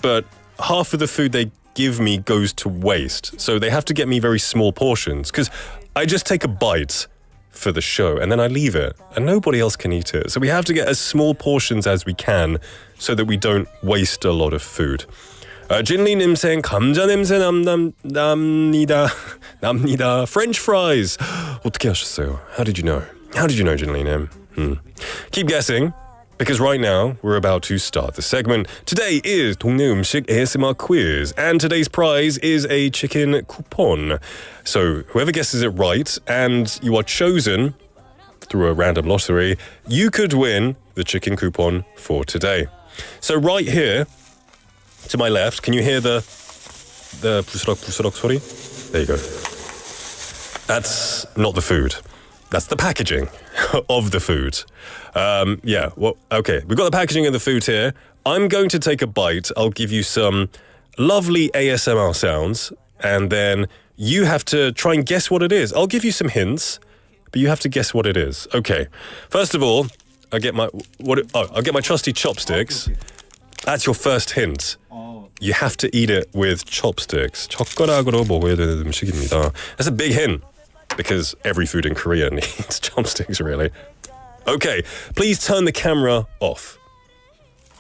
but half of the food they give me goes to waste. So they have to get me very small portions, because I just take a bite for the show and then I leave it and nobody else can eat it. So we have to get as small portions as we can so that we don't waste a lot of food. 진리님 saying 감자 냄새 납니다. French fries. 어떻게 하셨어요? How did you know? How did you know, 진리님? Keep guessing. Because right now, we're about to start the segment. Today is 동네음식 ASMR quiz, and today's prize is a chicken coupon. So whoever guesses it right, and you are chosen through a random lottery, you could win the chicken coupon for today. So right here, to my left, can you hear the 부스럭부스럭 소리? There you go. That's not the food. That's the packaging of the food. Okay, we've got the packaging of the food here. I'm going to take a bite. I'll give you some lovely ASMR sounds, and then you have to try and guess what it is. I'll give you some hints, but you have to guess what it is. Okay, first of all, I'll get my trusty chopsticks. That's your first hint. You have to eat it with chopsticks. 젓가락으로 먹어야 되는 음식입니다. That's a big hint, because every food in Korea needs chopsticks, really. Okay, please turn the camera off.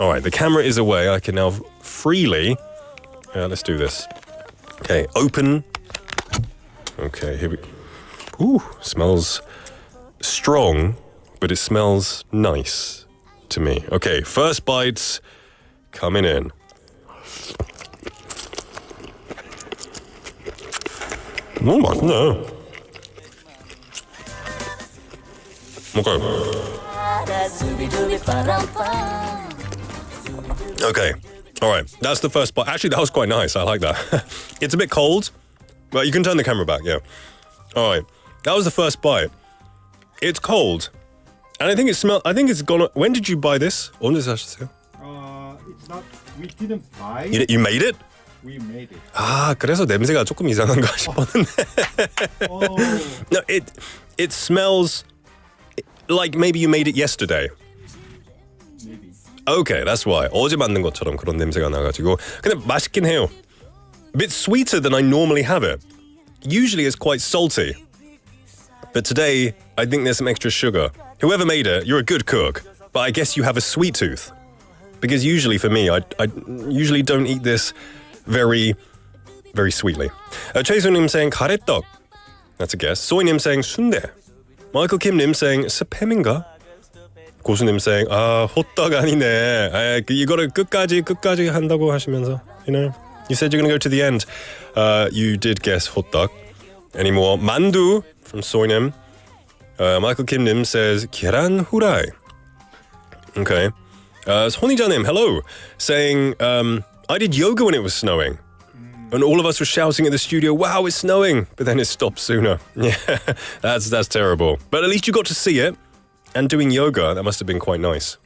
All right, the camera is away. I can now freely... let's do this. Okay, open. Okay, here we... Ooh, smells strong, but it smells nice to me. Okay, first bites coming in. 맛있네. Okay, all right. That's the first bite. Actually, that was quite nice. I like that. It's a bit cold, but you can turn the camera back, yeah. All right, that was the first bite. It's cold, and I think it's gone. When did you buy this? 언제 사셨어요? It's not. We didn't buy. You made it? We made it. 그래서 냄새가 조금 이상한가 싶었는데. No, it smells like maybe you made it yesterday. Maybe. Okay, that's why. 어제 만든 것처럼 그런 냄새가 나가지고. 근데 맛있긴 해요. A bit sweeter than I normally have it. Usually it's quite salty. But today, I think there's some extra sugar. Whoever made it, you're a good cook. But I guess you have a sweet tooth. Because usually for me, I usually don't eat this very, very sweetly. 최수님 saying 가래떡. That's a guess. 소희님 saying 순대. Michael Kim님 saying 스팸인가? 고수님 saying 호떡 아니네. 이거를 끝까지 한다고 하시면서, you said you're going to go to the end. You did guess 호떡. Any more? 만두 from 소희님. Michael Kim님 says 계란 후라이. Okay. 손희자님, hello, saying, I did yoga when it was snowing. And all of us were shouting at the studio, wow, it's snowing. But then it stopped sooner. Yeah, that's terrible. But at least you got to see it. And doing yoga, that must have been quite nice.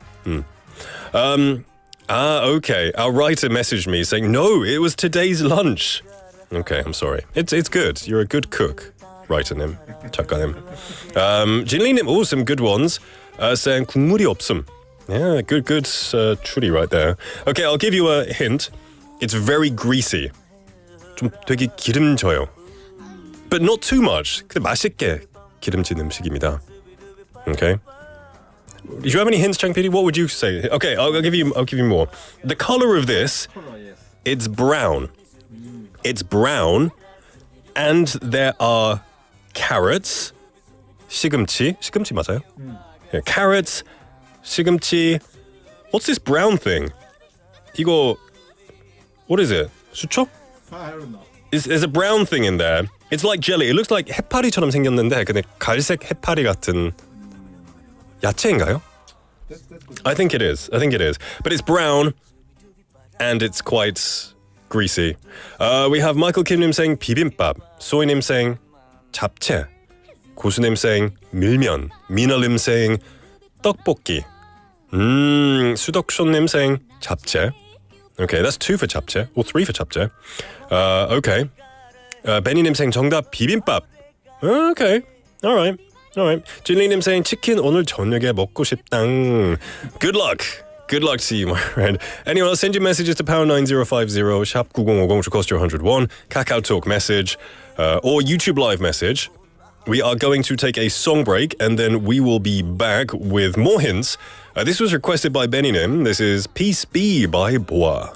Okay. Our writer messaged me saying, no, it was today's lunch. Okay, I'm sorry. It's good. You're a good cook. writer님, 작가님. 진리님, some good ones. Saying 국물이 없음. Yeah, good 추리 right there. Okay, I'll give you a hint. It's very greasy. 좀 되게 기름져요. But not too much. 근데 맛있게 기름진 음식입니다. Okay. Do you have any hints, Chang PD? What would you say? Okay, I'll give you more. The color of this, it's brown. It's brown, and there are carrots, 시금치 맞아요? Yeah, carrots, 시금치. What's this brown thing? 이거, what is it? 수초? I don't know. There's a brown thing in there. It's like jelly. It looks like 해파리처럼 생겼는데 근데 갈색 해파리 같은 야채인가요? I think it is. But it's brown and it's quite greasy. We have Michael Kim님 saying 비빔밥, 소희님 saying 잡채, 고수님 saying 밀면, 미나님 saying 떡볶이, 수덕쇼님 saying 잡채. Okay, that's 2 for 잡채, or 3 for 잡채. Okay. 베니님 saying 정답 비빔밥. Okay, all right. 진리님 saying 치킨 오늘 저녁에 먹고 싶당. Good luck to you, my friend. Anyone else, send your messages to pound 9050 샵 9050, which will cost you 101. Kakao Talk message or YouTube live message. We are going to take a song break and then we will be back with more hints. This was requested by Beninim. This is Peace Be by Bois.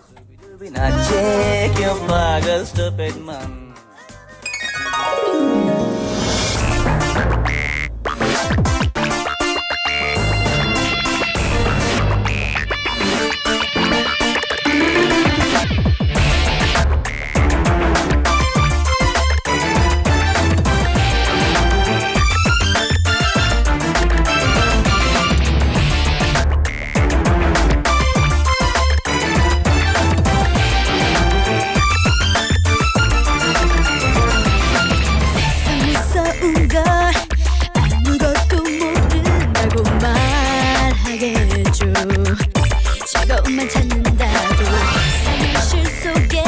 조금만 찾는다고 이상한 실 속에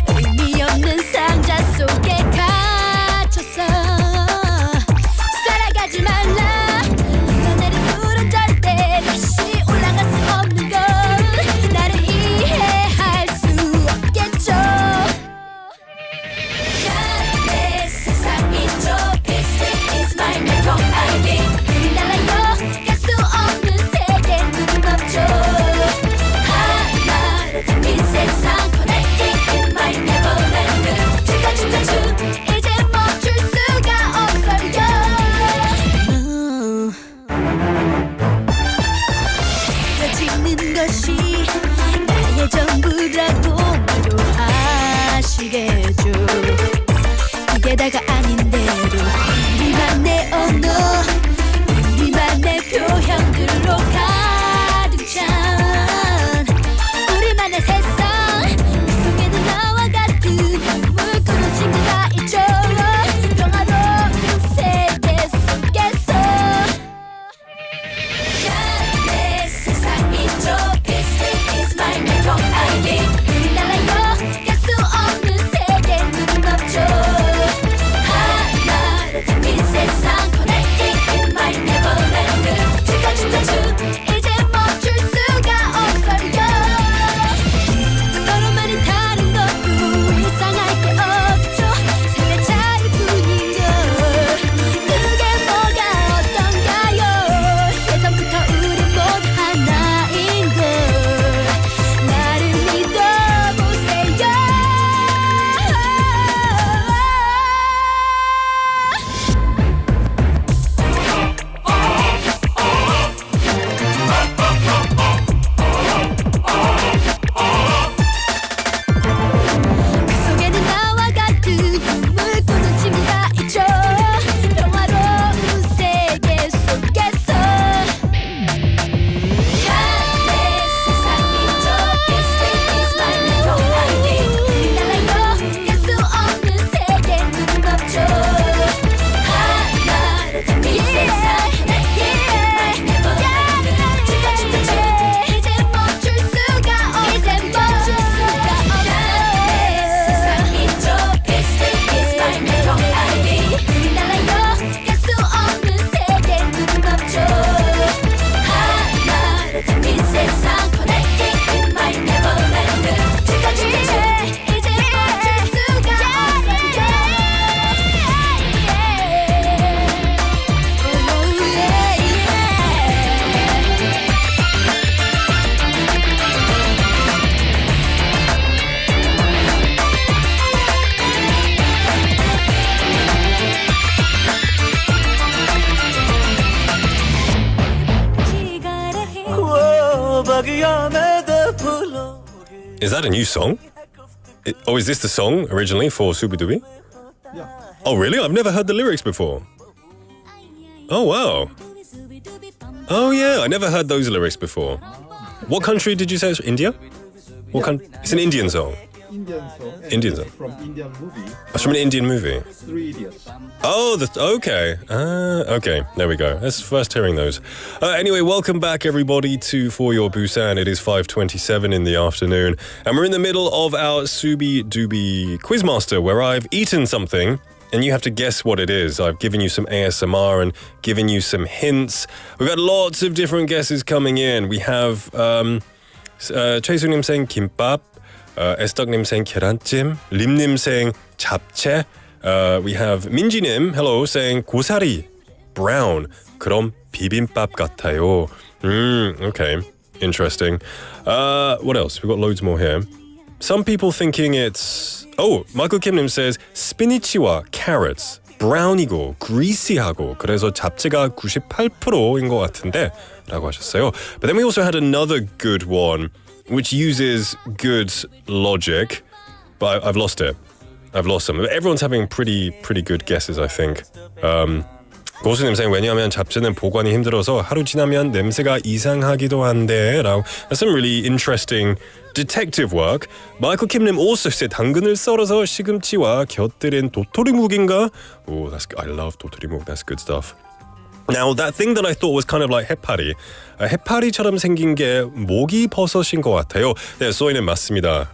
의미 없는 상자 속에 갇혔어 살아가지 말라 흘러내린 물은 절대 다시 올라갈 수 없는 걸 나를 이해할 수 없겠죠 내 세상이 좁히지 It's my network ID 우리나라여 갈 수 없는 세계 누군 없죠 하나로 덮인 세상 Connecting in my neverland 쭉 이제 멈출 수가 없어요 느껴지는 것이 나의 전부라고 위로하시겠죠 이게 다가 아닌 대로 우리만의 언어 우리만의 표현들로 가득 찬 우리만의 세상 그 속에는 나와 같은 꿈을 꾸는 친구가 있죠 평화로운 세계 속에서 내 세상이 좁히지 It's my network ID 우리나라여 갈 수 없는 세계 누군 없죠 하나로 덮인 세상 Connecting in my neverland 쭉 이제 멈출 수가 없어요 서로만이 다른 것도 이상할 게 없죠 세대 차이 뿐인걸 그게 뭐가 어떤가요 예전부터 우린 모두 하나인걸 나를 믿어보세요 그 속에는 나와 같은 꿈을 꾸는 친구가 있죠 평화로운 세계 속에서 내 세상이 좁히지 It's my network ID 우리나라여 갈 수 없는 세계 누군 없죠 하나로 덮인 세상 Connecting in my neverland 이제 멈출 수가 없어 세상이 좁히지 It's my network ID 우리나라여 갈 수 없는 세계 누군 없죠 하나로 덮인 세상 Connecting in my neverland 이제 멈출 수가 Is that a new song? Oh, is this the song originally for Subidubi? Yeah. Oh, really? I've never heard the lyrics before. Oh, wow. Oh, yeah, I never heard those lyrics before. What country did you say it's India? It's an Indian song. Indian song. and Indian it's song. From Indian movie. It's from an Indian movie. 3 Idiots. Oh, okay. Okay, there we go. That's first hearing those. Anyway, welcome back, everybody, to For Your Busan. It is 5:27 in the afternoon, and we're in the middle of our Subi Dubi Quiz Master, where I've eaten something, and you have to guess what it is. I've given you some ASMR and given you some hints. We've got lots of different guesses coming in. We have 최수님 saying 김밥, 에스덕님 saying 계란찜, 림님 saying 잡채. We have 민지님, hello, saying 고사리, brown. 그럼 비빔밥 같아요. Okay, interesting. What else? We've got loads more here. Some people thinking it's... Oh, Michael Kim님 says 스피니치와 carrots, brown이고 greasy하고 그래서 잡채가 98%인 것 같은데 라고 하셨어요. But then we also had another good one which uses good logic, but I've lost it. I've lost them. Everyone's having pretty good guesses, I think. 고수님 saying 왜냐하면 잡채는 보관이 힘들어서 하루 지나면 냄새가 이상하기도 한데 라고. That's some really interesting detective work. Michael Kim님 also said 당근을 썰어서 시금치와 곁들인 도토리묵인가? Oh, I love 도토리묵. That's good stuff. Now, that thing that I thought was kind of like 해파리. 해파리처럼 생긴 게 모기버섯인 것 같아요. 네, 소이는 맞습니다.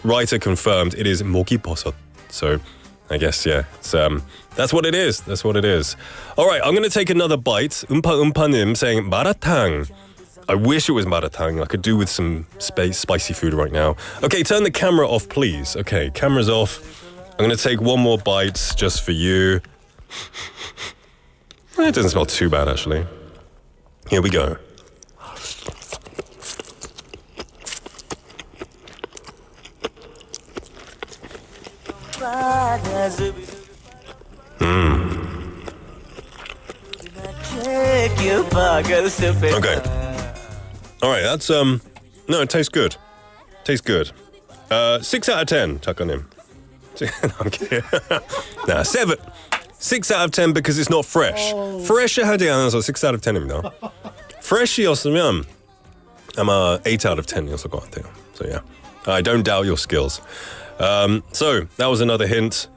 Writer confirmed it is 모기버섯. So, I guess, yeah, it's, that's what it is. That's what it is. All right, I'm going to take another bite. 음파님 saying 마라탕. I wish it was maratang. I could do with some spicy food right now. Okay, turn the camera off, please. Okay, camera's off. I'm going to take one more bite just for you. It doesn't smell too bad, actually. Here we go. Okay. All right, that's no, it tastes good. Tastes good. 6 out of 10, 작가님. I'm kidding. Nah, 7. 6 out of 10 because it's not fresh. Fresh하지 않아서 6 out of 10입니다. Fresh이었으면 아마 8 out of 10이었을 것 같아요. So yeah, I don't doubt your skills. So that was another hint.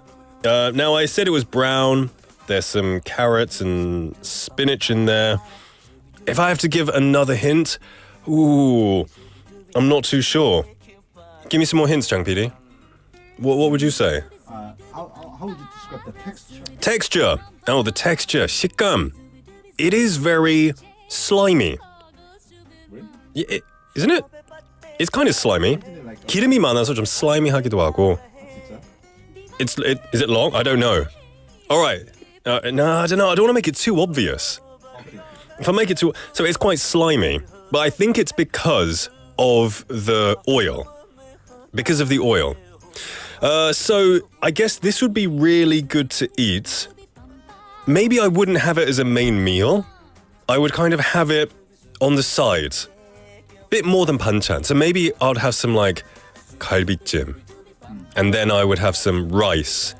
Now I said it was brown. There's some carrots and spinach in there. If I have to give another hint, ooh, I'm not too sure. Give me some more hints, Chang PD. What would you say? How would you describe the texture? Texture. Oh, the texture. 식감. It is very slimy. Really? Isn't it? It's kind of slimy. 기름이 많아서 좀 slimy하기도 하고. Is it long? I don't know. All right. No, I don't know. I don't want to make it too obvious. If I make it too... So it's quite slimy. But I think it's because of the oil. Because of the oil. So I guess this would be really good to eat. Maybe I wouldn't have it as a main meal. I would kind of have it on the side. Bit more than banchan. So maybe I'd have some like 갈비찜. And then I would have some rice.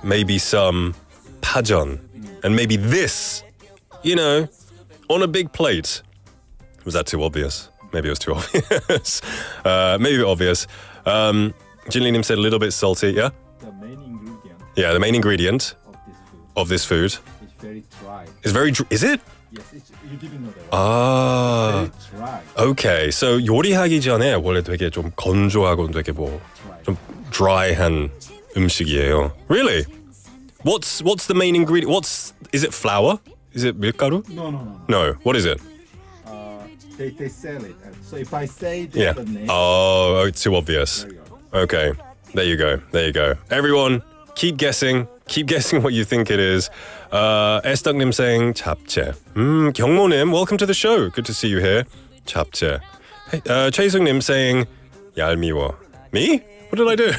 Maybe some pajeon. And maybe this, you know, on a big plate. Was that too obvious? Maybe it was too obvious. Maybe obvious. Jinlinim said a little bit salty, yeah? The main ingredient. Yeah, the main ingredient of this food. It's very dry. It's very dry. Is it? Yes, you didn't know that. Ah. It's very dry. Okay, so 요리하기 전에 원래 되게 좀 건조하고 되게 뭐 좀 dry한 음식이에요. Really? What's the main ingredient? Is it flour? Is it 밀가루? No. What is it? They sell it. So if I say the name. Oh, it's too obvious. Okay, there you go. Everyone, keep guessing what you think it is. 애스덕님 saying 잡채. 경모님, welcome to the show. Good to see you here. 잡채. Hey, 최승님 saying 얄미워. Me? What did I do?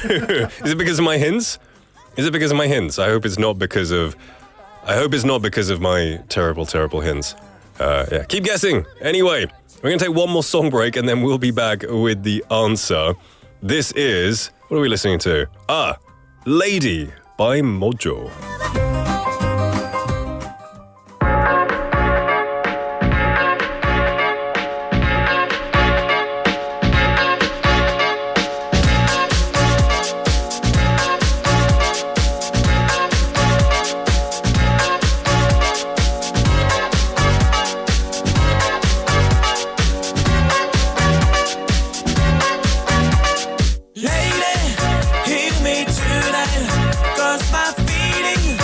Is it because of my hints? I hope it's not because of my terrible hints. Yeah, keep guessing. Anyway, we're going to take one more song break and then we'll be back with the answer. This is, what are we listening to? Lady by Mojo. Lady, hear me tonight, 'cause my feeling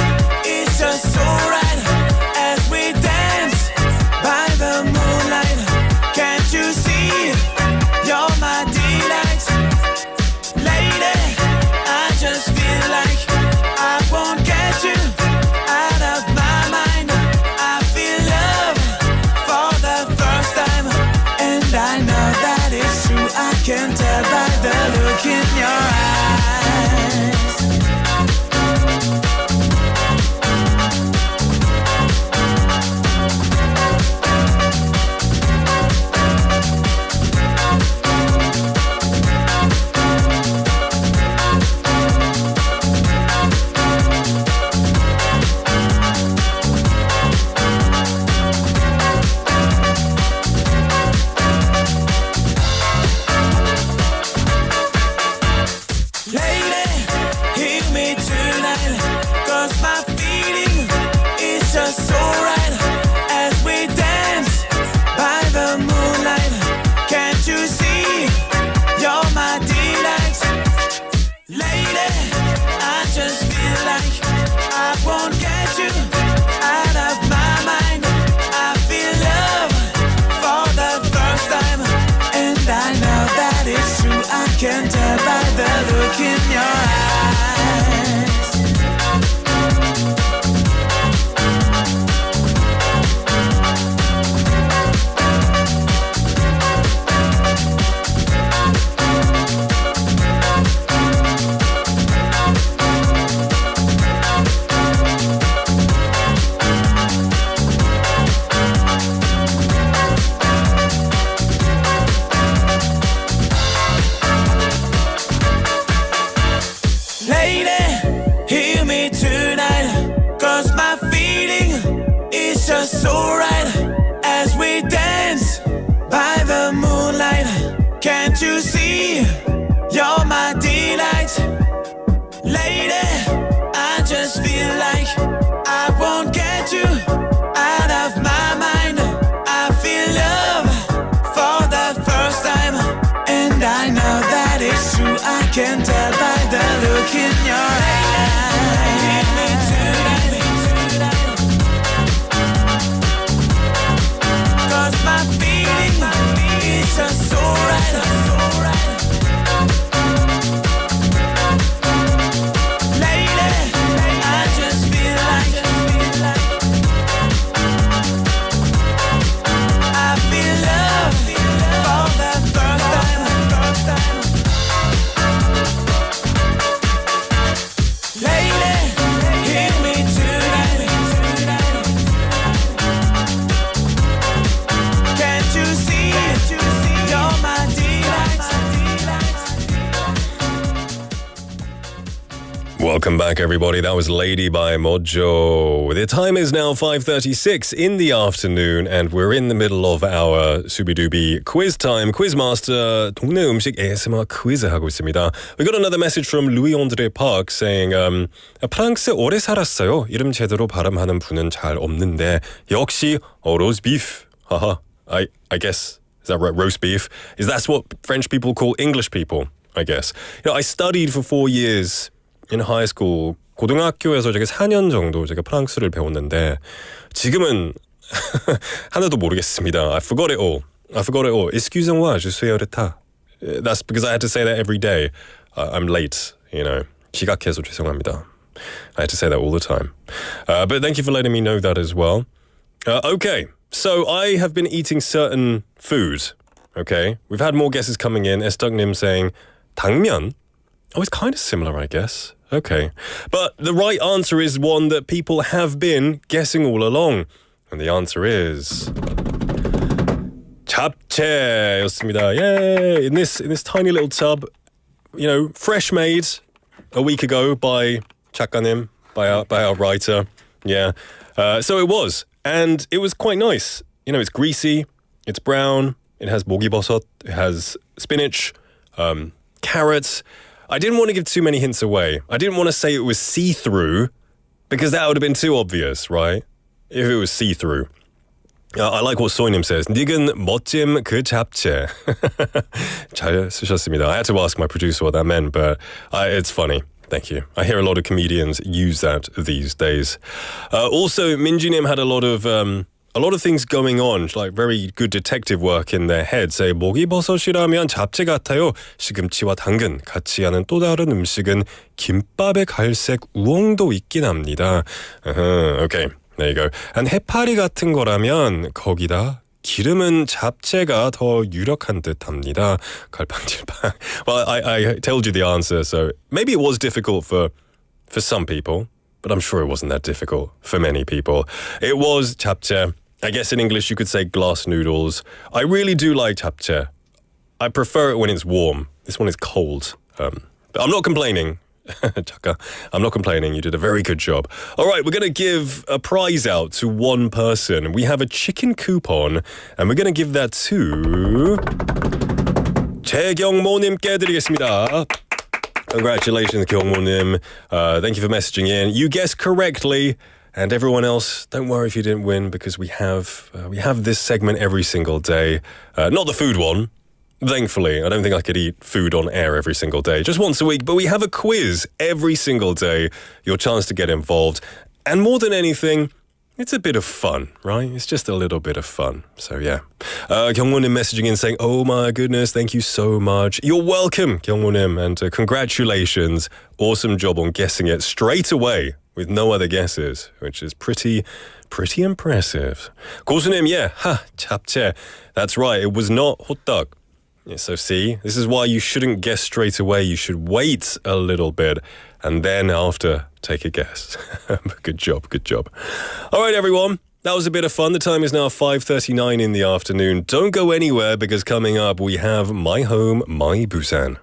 look in your eyes. So right as we dance by the moonlight, can't you see you're my delight? Lady, I just feel like I won't get you out of my mind. I feel love for the first time, and I know that it's true. I can tell by the look in your eyes. Give me tonight. My feeling is just so right, Lady, I just feel like I feel love for the first time. Lady, hear me tonight. Can't you see? You're my delight. Welcome back, everybody. That was Lady by Mojo. The time is now 5:36 in the afternoon, and we're in the middle of our Subi-Dubi quiz time. Quiz Master, 동네음식 ASMR quiz 하고 있습니다. We got another message from Louis-André Park saying, 프랑스 오래 살았어요. 이름 제대로 발음하는 분은 잘 없는데 역시 roast beef. 하하. I guess, is that right? Roast beef? That's what French people call English people, I guess. You know, I studied for 4 years in high school. 고등학교에서 제가 4년 정도 제가 프랑스를 배웠는데 지금은 하나도 모르겠습니다. I forgot it all. Excusez-moi, je suis en retard. That's because I had to say that every day. I'm late, you know. 지각해서 죄송합니다. I had to say that all the time. But thank you for letting me know that as well. Okay. So I have been eating certain food, okay? We've had more guesses coming in. Estuknim saying 당면. Oh, it's kind of similar, I guess. Okay. But the right answer is one that people have been guessing all along. And the answer is 잡채였습니다. Yay! In this tiny little tub, you know, fresh made a week ago by 작가님, by our writer. Yeah. So it was. And it was quite nice. You know, it's greasy, it's brown, it has 목이버섯, it has spinach, carrots. I didn't want to give too many hints away. I didn't want to say it was see-through because that would have been too obvious, right? If it was see-through. I like what Soinim says. 니근 멋짐 그 잡채. 잘 쓰셨습니다. I had to ask my producer what that meant, but it's funny. Thank you. I hear a lot of comedians use that these days. Also, Minjinim had a lot of things going on, like very good detective work in their head. Say 목이버섯이라면 잡채 같아요. 시금치와 당근 같이 하는 또 다른 음식은 김밥의 갈색 우엉도 있긴 합니다. Okay, there you go. And 해파리 같은 거라면 거기다 기름은 잡채가 더 유력한 듯합니다. 갈팡질팡. Well, I told you the answer, so maybe it was difficult for some people, but I'm sure it wasn't that difficult for many people. It was 잡채. I guess in English you could say glass noodles. I really do like 잡채. I prefer it when it's warm. This one is cold. But I'm not complaining. Chaka, I'm not complaining. You did a very good job. All right, we're going to give a prize out to one person. We have a chicken coupon, and we're going to give that to 재경모님께 드리겠습니다. Congratulations, 경모님. Thank you for messaging in. You guessed correctly. And everyone else, don't worry if you didn't win, because we have this segment every single day. Not the food one. Thankfully, I don't think I could eat food on air every single day, just once a week. But we have a quiz every single day, your chance to get involved. And more than anything, It's a bit of fun, right? It's just a little bit of fun. So yeah. 경모님 messaging in saying, oh my goodness, thank you so much. You're welcome, 경모님, and congratulations. Awesome job on guessing it straight away with no other guesses, which is pretty impressive. 고수님, yeah, 잡채. That's right, it was not 호떡. Yeah, so see, this is why you shouldn't guess straight away. You should wait a little bit and then after take a guess. Good job. All right, everyone. That was a bit of fun. The time is now 5:39 in the afternoon. Don't go anywhere because coming up we have My Home, My Busan.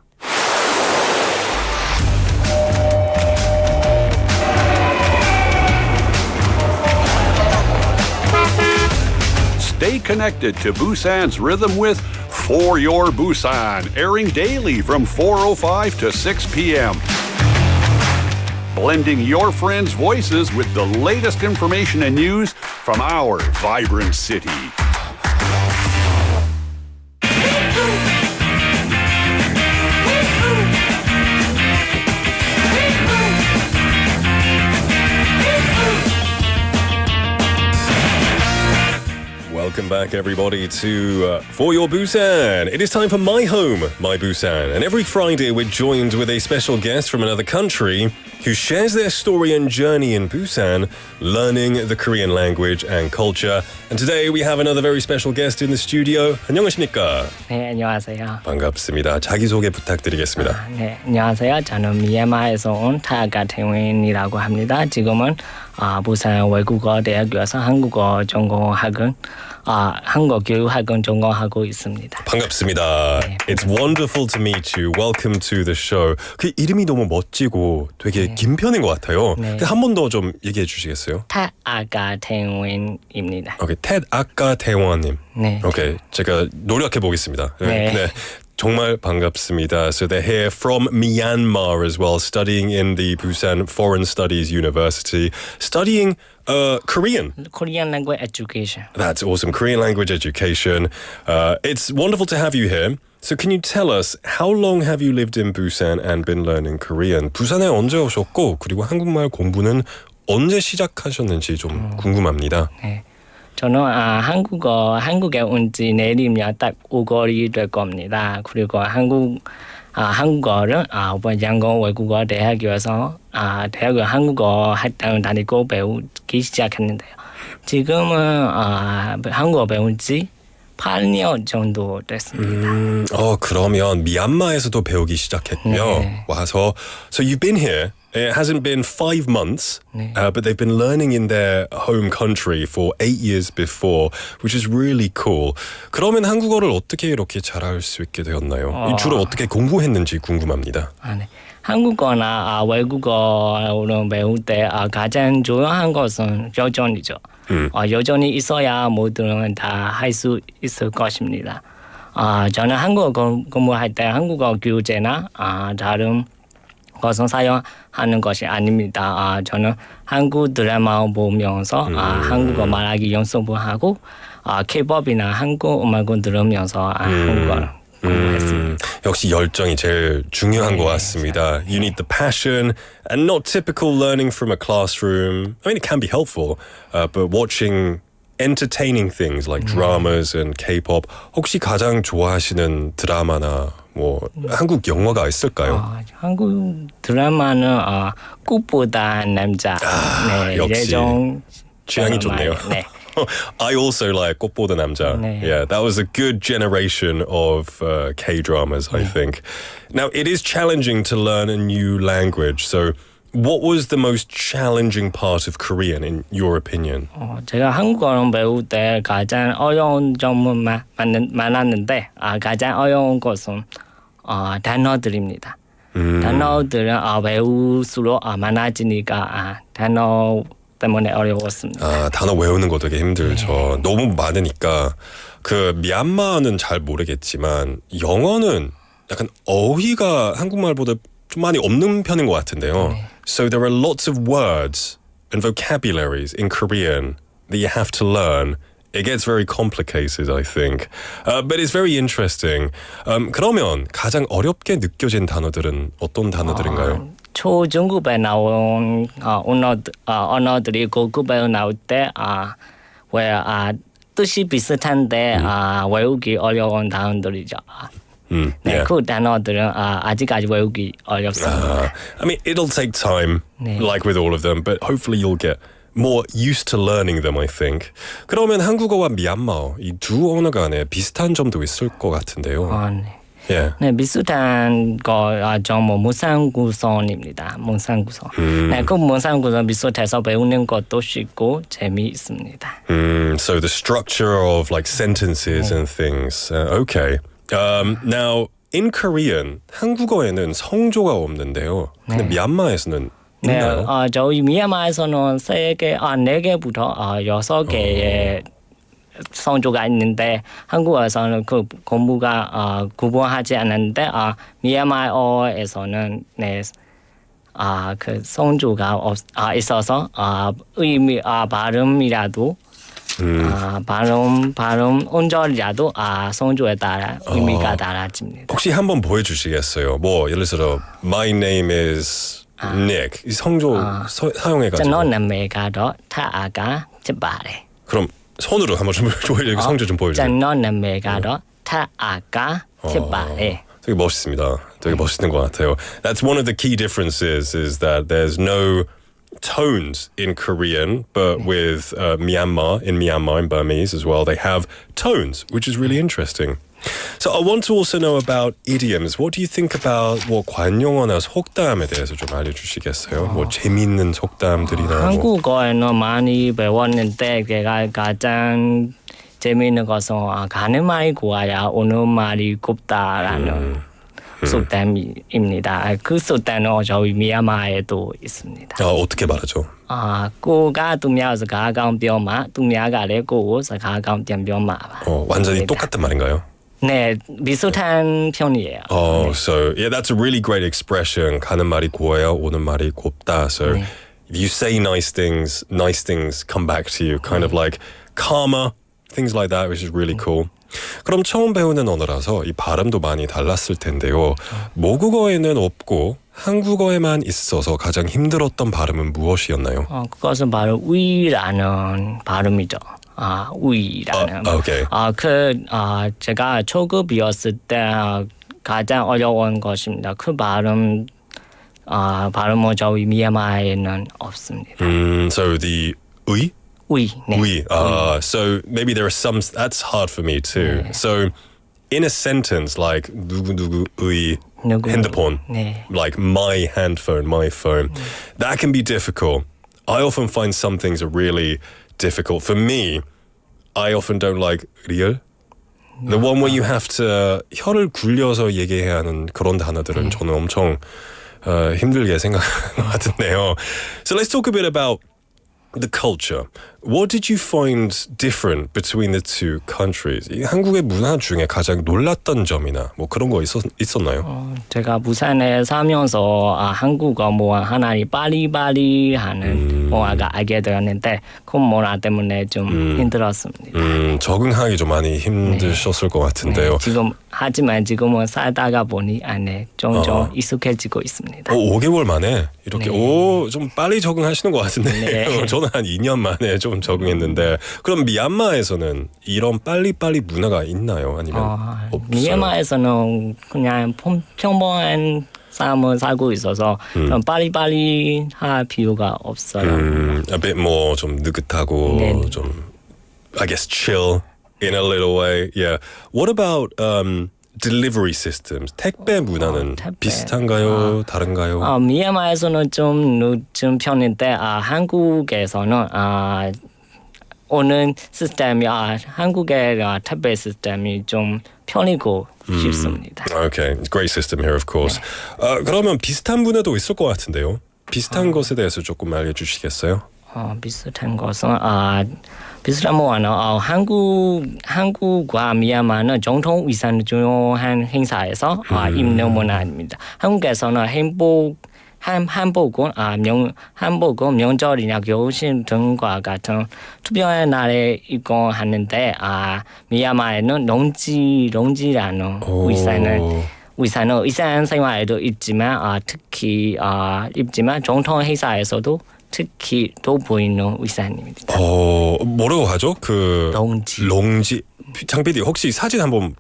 Stay connected to Busan's rhythm with For Your Busan, airing daily from 4:05 to 6 p.m. Blending your friends' voices with the latest information and news from our vibrant city. Welcome back, everybody, to For Your Busan. It is time for My Home, My Busan. And every Friday, we're joined with a special guest from another country who shares their story and journey in Busan, learning the Korean language and culture. And today, we have another very special guest in the studio. 안녕하십니까? 네, 안녕하세요. 반갑습니다. 자기소개 부탁드리겠습니다. 네, 안녕하세요. 저는 미얀마에서 온 타가태윈이라고 합니다. 지금은 부산 외국어대학교에서 한국어 전공학은 한국어 교육학원 전공하고 있습니다. 반갑습니다. 네, It's wonderful to meet you. Welcome to the show. 그 이름이 너무 멋지고 되게 긴 편인 것 같아요. 네. 한 번 더 좀 얘기해 주시겠어요? 타가태윈입니다. 오케이, 텟아까태원님. 네. 오케이, 제가 노력해 보겠습니다. 네. 정말 반갑습니다. So they're here from Myanmar as well, studying in the Busan Foreign Studies University, studying Korean. Korean language education. That's awesome. Korean language education. It's wonderful to have you here. So can you tell us, how long have you lived in Busan and been learning Korean? 부산에 언제 오셨고, 그리고 한국말 공부는 언제 시작하셨는지 좀 궁금합니다. 네. 저는 한국에 온 지 내일이면 딱 5개월이 될 겁니다. 그리고 한국어를 양궁 외국어 대학교에서 대학교 한국어 학당을 다니고 배우기 시작했는데요. 지금은 한국어 배운 지 8년 정도 됐습니다. 그러면 미얀마에서도 배우기 시작했군요. 네. 와서, so you've been here. It hasn't been 5 months, but they've been learning in their home country for 8 years before, which is really cool. 그러면 한국어를 어떻게 이렇게 잘할 수 있게 되었나요? 주로 어떻게 공부했는지 궁금합니다. 네. 한국어나 외국어를 배울 때 가장 중요한 것은 여전이죠. 여전히 있어야 모두는 다 할 수 있을 것입니다. 저는 한국어 공부할 때 한국어 교재나 다른 것은 사용하는 것이 아닙니다. 저는 한국 드라마 보면서 한국어 말하기 연습을 하고 K-팝이나 한국 음악을 들으면서 한국어를 공부했습니다. 역시 열정이 제일 중요한 것 같습니다. You need the passion and not typical learning from a classroom. I mean, it can be helpful, but watching entertaining things like dramas and K-pop. 혹시 가장 좋아하시는 드라마나 한국 영화가 있을까요? 한국 드라마는 꽃보다 남자. 네, 역시 취향이 좋네요. 네. I also like 꽃보다 남자. 네. Yeah, that was a good generation of K-dramas, I think. Now, it is challenging to learn a new language, so what was the most challenging part of Korean, in your opinion? 제가 한국어를 배울 때 가장 어려운 점은 많았는데 가장 어려운 것은 단어들입니다. 단어들은 외울수록 많아지니까 단어 때문에 어려웠습니다. 단어 외우는 거 되게 힘들죠. 너무 많으니까. 그 미얀마는 잘 모르겠지만 영어는 약간 어휘가 한국말보다 좀 많이 없는 편인 것 같은데요. So there are lots of words and vocabularies in Korean that you have to learn. It gets very complicated, I think. But it's very interesting. 그러면 가장 어렵게 느껴진 단어들은 어떤 단어들인가요? 초중급에 나온 언어들이 고급에 나올 때 왜 뜻이 비슷한데 외우기 어려운 단어들이죠. 네, 그 단어들은 아직까지 외우기 어렵습니다. I mean, it'll take time, like with all of them, but hopefully you'll get more used to learning them, I think. 그러면 한국어와 미얀마어 이 두 언어 간에 비슷한 점도 있을 것 같은데요. 네. Yeah. 네, 비슷한 거좀 문상구선입니다. 문상구선. 네, 그 문상구선 비슷해서 배우는 것도 쉽고 재미있습니다. So the structure of like sentences and things. Okay. Now in Korean 한국어에는 성조가 없는데요. 근데 미얀마에서는 있나요? 네, 저희 미얀마에서는 4개부터 6개의 성조가 있는데 한국어에서는 그 공부가 구분하지 않는데 미얀마어에서는 그 성조가 있어서 의미 발음이라도 발음 음절이라도 성조에 따라 의미가 달라집니다. 혹시 한번 보여주시겠어요? 뭐 예를 들어 My name is Nick 이 성조 사용해가지고 저는 내가 더 타아가 집발에 그럼 손으로 한번 좀 성조 좀 보여주세요. 저는 내가 더 타아가 집발에 되게 멋있습니다. 되게 멋있는 것 같아요. That's one of the key differences is that there's no tones in Korean, but with Myanmar, in Burmese as well, they have tones, which is really interesting. So I want to also know about idioms. What do you think about 뭐 관용어나 속담에 대해서 좀 알려주시겠어요? 뭐 재미있는 속담들이나 한국어에는 많이 배웠는데 제가 가장 재미있는 것은 가는 말이 고와야 오는 말이 곱다라는 속담입니다. 그 속담은 저희 미얀마에도 있습니다. 어떻게 말하죠? 꼬가 뚜미야서 가까운 뼈마, 뚜미야가 레고서 가까운 뼈마. 완전히 똑같은 말인가요? 네, 비슷한 편이에요. So yeah, that's a really great expression. 가는 말이 고와야 오는 말이 곱다. So if you say nice things come back to you, kind of like karma, things like that, which is really cool. 그럼 처음 배우는 언어라서 이 발음도 많이 달랐을 텐데요. 모국어에는 없고 한국어에만 있어서 가장 힘들었던 발음은 무엇이었나요? 그것은 바로 위라는 발음이죠. 위라는. Okay. 제가 초급이었을 때 가장 어려운 것입니다. 그 발음은 저희 미얀마에는 없습니다. So the 의? 네. We. So maybe there are some. That's hard for me too. So in a sentence like 누구누구의 핸드폰, like my handphone, my phone, that can be difficult. I often find some things are really difficult. For me, I often don't like real. The one where you have to 혀를 굴려서 얘기해야 하는 그런 단어들은 저는 엄청 힘들게 생각하는 것 같은데요. So let's talk a bit about the culture. What did you find different between the two countries? 한국의 문화 중에 가장 놀랐던 점이나 뭐 그런 거 있었나요? 제가 부산에 살면서 한국어 하나를 빨리빨리 하는 문화가 알게 되었는데 그 문화 때문에 좀 힘들었습니다. 적응하기 좀 많이 힘드셨을 것 같은데요. 하지만 지금은 살다가 보니 점점 익숙해지고 있습니다. 5개월 만에 이렇게 좀 빨리 적응하시는 것 같은데 저는 한 2년 만에 좀 적응했는데 그럼 미얀마에서는 이런 빨리빨리 문화가 있나요? 아니면 없어요? 미얀마에서는 그냥 평범한 사람은 살고 있어서 빨리빨리 할 필요가 없어요. A bit more 좀 느긋하고 좀 I guess chill in a little way. Yeah. What about delivery systems? 택배 문화는 비슷한가요? 다른가요? 미얀마에서는 좀 늦은 편인데 한국에서는 오는 시스템이 한국의 택배 시스템이 좀 편리고 쉽습니다. Okay, great system here, of course. 그러면 비슷한 문화도 있을 것 같은데요. 비슷한 것에 대해서 조금 알려주시겠어요? 비슷한 것은 비슷한 문화는 한국과 미얀마는 전통 위산 중요한 행사에서 입는 문화입니다. 한국에서는 한복은 명절이나 결혼식 등과 같은 특별한 날에 입고 하는데 미얀마에는 롱지라는 위산을 의사는 일상생활에도 있지만 특히 입지만 정통 회사에서도 특히 돋보이는 의사님입니다. 뭐라고 하죠? 그 롱지. 장 PD 혹시 사진 한번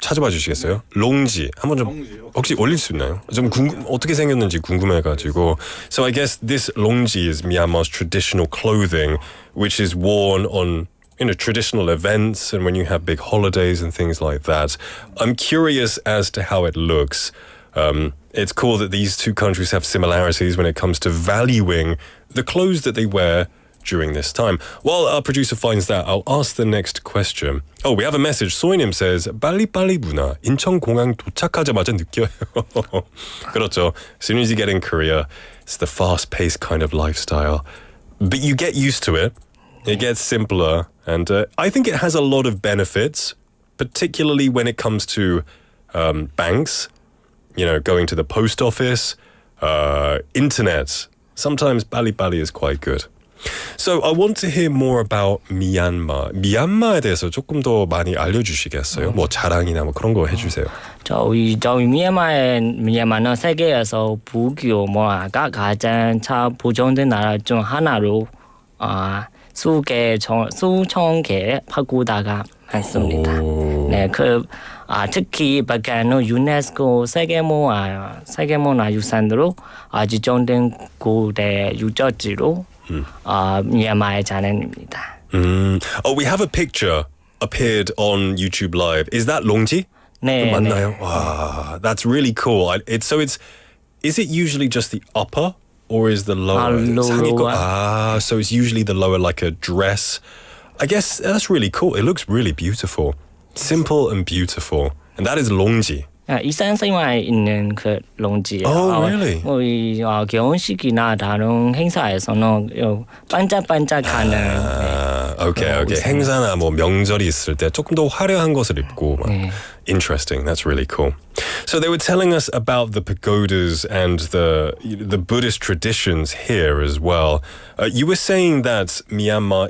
찾아봐 주시겠어요? 롱지 한번 좀 혹시 올릴 수 있나요? 좀 어떻게 생겼는지 궁금해가지고. So I guess this 롱지 is Myanmar's traditional clothing, which is worn on traditional events and when you have big holidays and things like that. I'm curious as to how it looks. It's cool that these two countries have similarities when it comes to valuing the clothes that they wear during this time. While our producer finds that, I'll ask the next question. Oh, we have a message. 소희님 says, 빨리빨리 문화. 인천공항 도착하자마자 느껴요. 그렇죠. As soon as you get in Korea, it's the fast-paced kind of lifestyle. But you get used to it. It gets simpler. And I think it has a lot of benefits, particularly when it comes to banks, going to the post office, internet. Sometimes 빨리빨리 is quite good. So I want to hear more about Myanmar. 미얀마에 대해서 조금 더 많이 알려주시겠어요? 뭐 자랑이나 뭐 그런 거 해주세요. 저희 미얀마는 세계에서 불교 문화가 가장 잘 보존된 나라 중 하나로 수천 개의 파고다가 많습니다. 네, 특히 북한은 유네스코 세계문화 유산으로 지정된 고대 유적지로 미얀마의 자랑입니다. Oh, we have a picture appeared on YouTube Live. Is that 롱지? 네, 맞나요? Wow, that's really cool. Is it usually just the upper or is the lower? lower. So it's usually the lower, like a dress. I guess that's really cool. It looks really beautiful. Simple and beautiful. And that is 롱지. 일상생활에 있는 그 롱지예요. Oh, really? 우리 결혼식이나 다른 행사에서는 반짝반짝하는. Okay. 행사나 뭐 명절이 있을 때 조금 더 화려한 것을 입고. Interesting. That's really cool. So they were telling us about the pagodas and the Buddhist traditions here as well. You were saying that Myanmar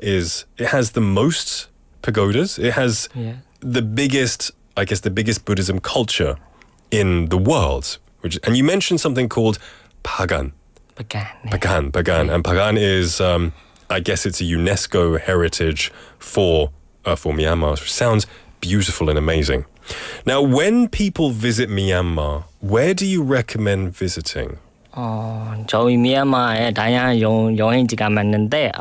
has the most pagodas. It has the biggest Buddhism culture in the world. And you mentioned something called Pagan. Pagan. And Pagan is, I guess it's a UNESCO heritage for Myanmar, which sounds beautiful and amazing. Now, when people visit Myanmar, where do you recommend visiting? 저희 미얀마에 다양한 여행지가 많은데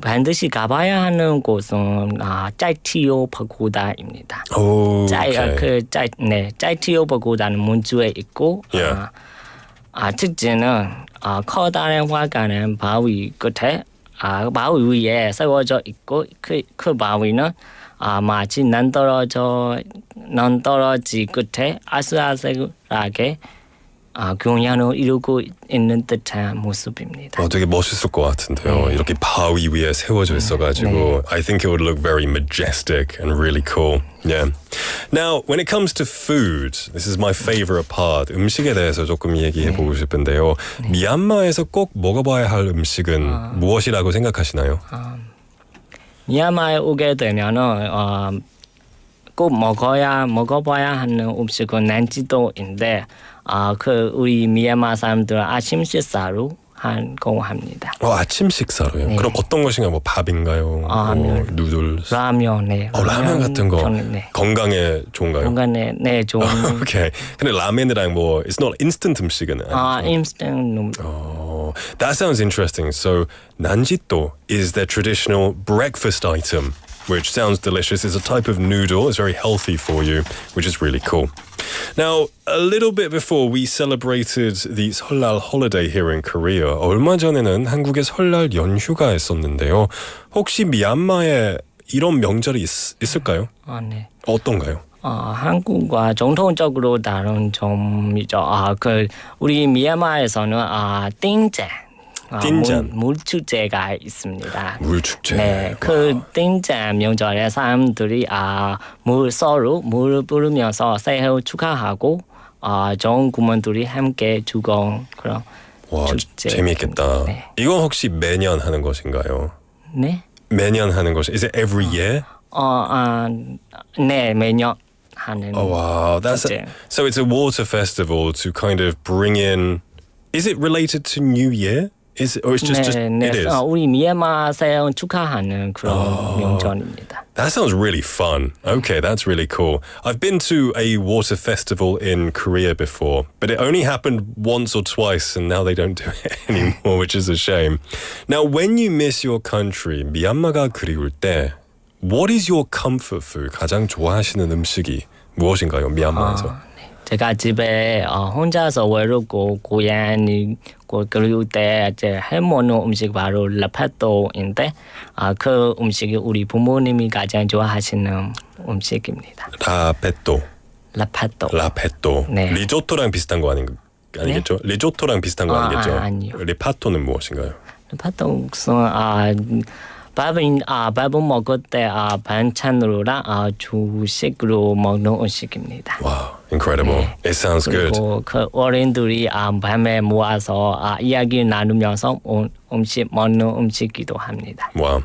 반드시 가봐야 하는 곳은 짜이티오 파고다입니다. 짜이티오 파고다는 문주에 있고 특징은 커다란 화가는 바위 끝에 바위 위에 세워져 있고 그 바위는 마치 낭떠러지 끝에 아슬아슬하게 경향을 이루고 있는 듯한 모습입니다. 되게 멋있을 것 같은데요. 이렇게 바위 위에 세워져 있어가지고 I think it would look very majestic and really cool. Yeah. Now, when it comes to food, this is my favorite part. 음식에 대해서 조금 얘기해보고 싶은데요. 미얀마에서 꼭 먹어봐야 할 음식은 무엇이라고 생각하시나요? 미얀마에 오게 되면은 꼭 먹어봐야 하는 음식은 난지도인데 우리 미얀마 사람들은 아침 식사로 합니다. 아침 식사로요? 네. 그럼 어떤 것인가요? 뭐 밥인가요? 뭐 누들? 라면, 라면 같은 거. 건강에 좋은가요? 건강에 좋은. Okay. 근데 라면이랑 뭐 it's not instant 음식은 아니죠? instant. That sounds interesting. So 난지도 is their traditional breakfast item, which sounds delicious. It's a type of noodle. It's very healthy for you, which is really cool. Now, a little bit before we celebrated the 설날 holiday here in Korea. 얼마 전에는 한국의 설날 연휴가 있었는데요. 혹시 미얀마에 이런 명절이 있을까요? 네. 어떤가요? 한국과 전통적으로 다른 점이죠. 우리 미얀마에서는 띵잔. 물축제가 있습니다. 물축제. 네, 띵잔 명절에 사람들이 서로 물을 부르면서 새해 축하하고 좋은 구몬들이 함께 즐거운 그런 축제. 재미있겠다. 네. 이건 혹시 매년 하는 것인가요? 네. 매년 하는 것이. Is it every year? 네, 매년. 하는 Oh wow, 축제. So it's a water festival to kind of bring in. Is it related to New Year? Is it, or it's just it is? 우리 미얀마에서 축하하는 그런 명절입니다. That sounds really fun. Okay, that's really cool. I've been to a water festival in Korea before, but it only happened once or twice, and now they don't do it anymore, which is a shame. Now, when you miss your country, 미얀마가 그리울 때, what is your comfort food? 가장 좋아하시는 음식이 무엇인가요, 미얀마에서? 제가 집에 혼자서 외롭고 고양이 그리울 때 이제 해먹는 음식 바로 라파토인데 그 음식이 우리 부모님이 가장 좋아하시는 음식입니다. 라파토. 네. 리조토랑 비슷한 거 아니겠죠? 네? 리조토랑 비슷한 거 아니겠죠? 아니요. 리파토는 무엇인가요? 리파토는 밥은 먹을 때 반찬으로랑 주식으로 먹는 음식입니다. Wow, incredible. 네. It sounds good. 그리고 그 어른들이 밤에 모아서 이야기 나누면서 음식 먹는 음식이기도 합니다. Wow.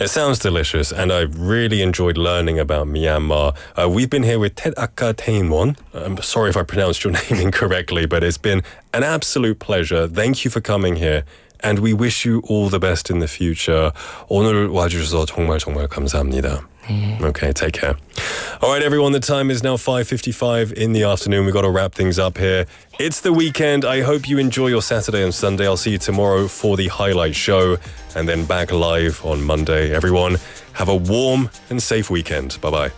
It sounds delicious, and I've really enjoyed learning about Myanmar. We've been here with Tetaka Teinwon. I'm sorry if I pronounced your name incorrectly, but it's been an absolute pleasure. Thank you for coming here. And we wish you all the best in the future. 오늘 와주셔서 정말 감사합니다. Okay, take care. All right, everyone, the time is now 5:55 in the afternoon. We've got to wrap things up here. It's the weekend. I hope you enjoy your Saturday and Sunday. I'll see you tomorrow for the highlight show and then back live on Monday. Everyone, have a warm and safe weekend. Bye-bye.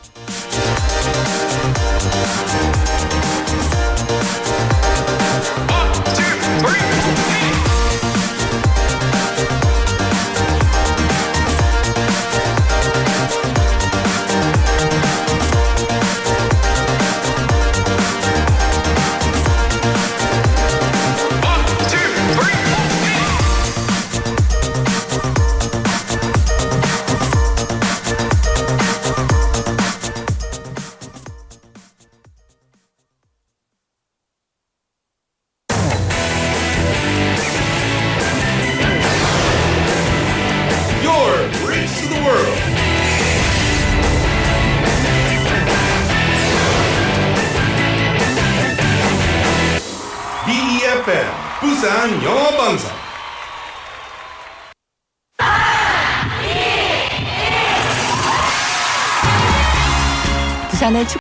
부산영어방송 부산의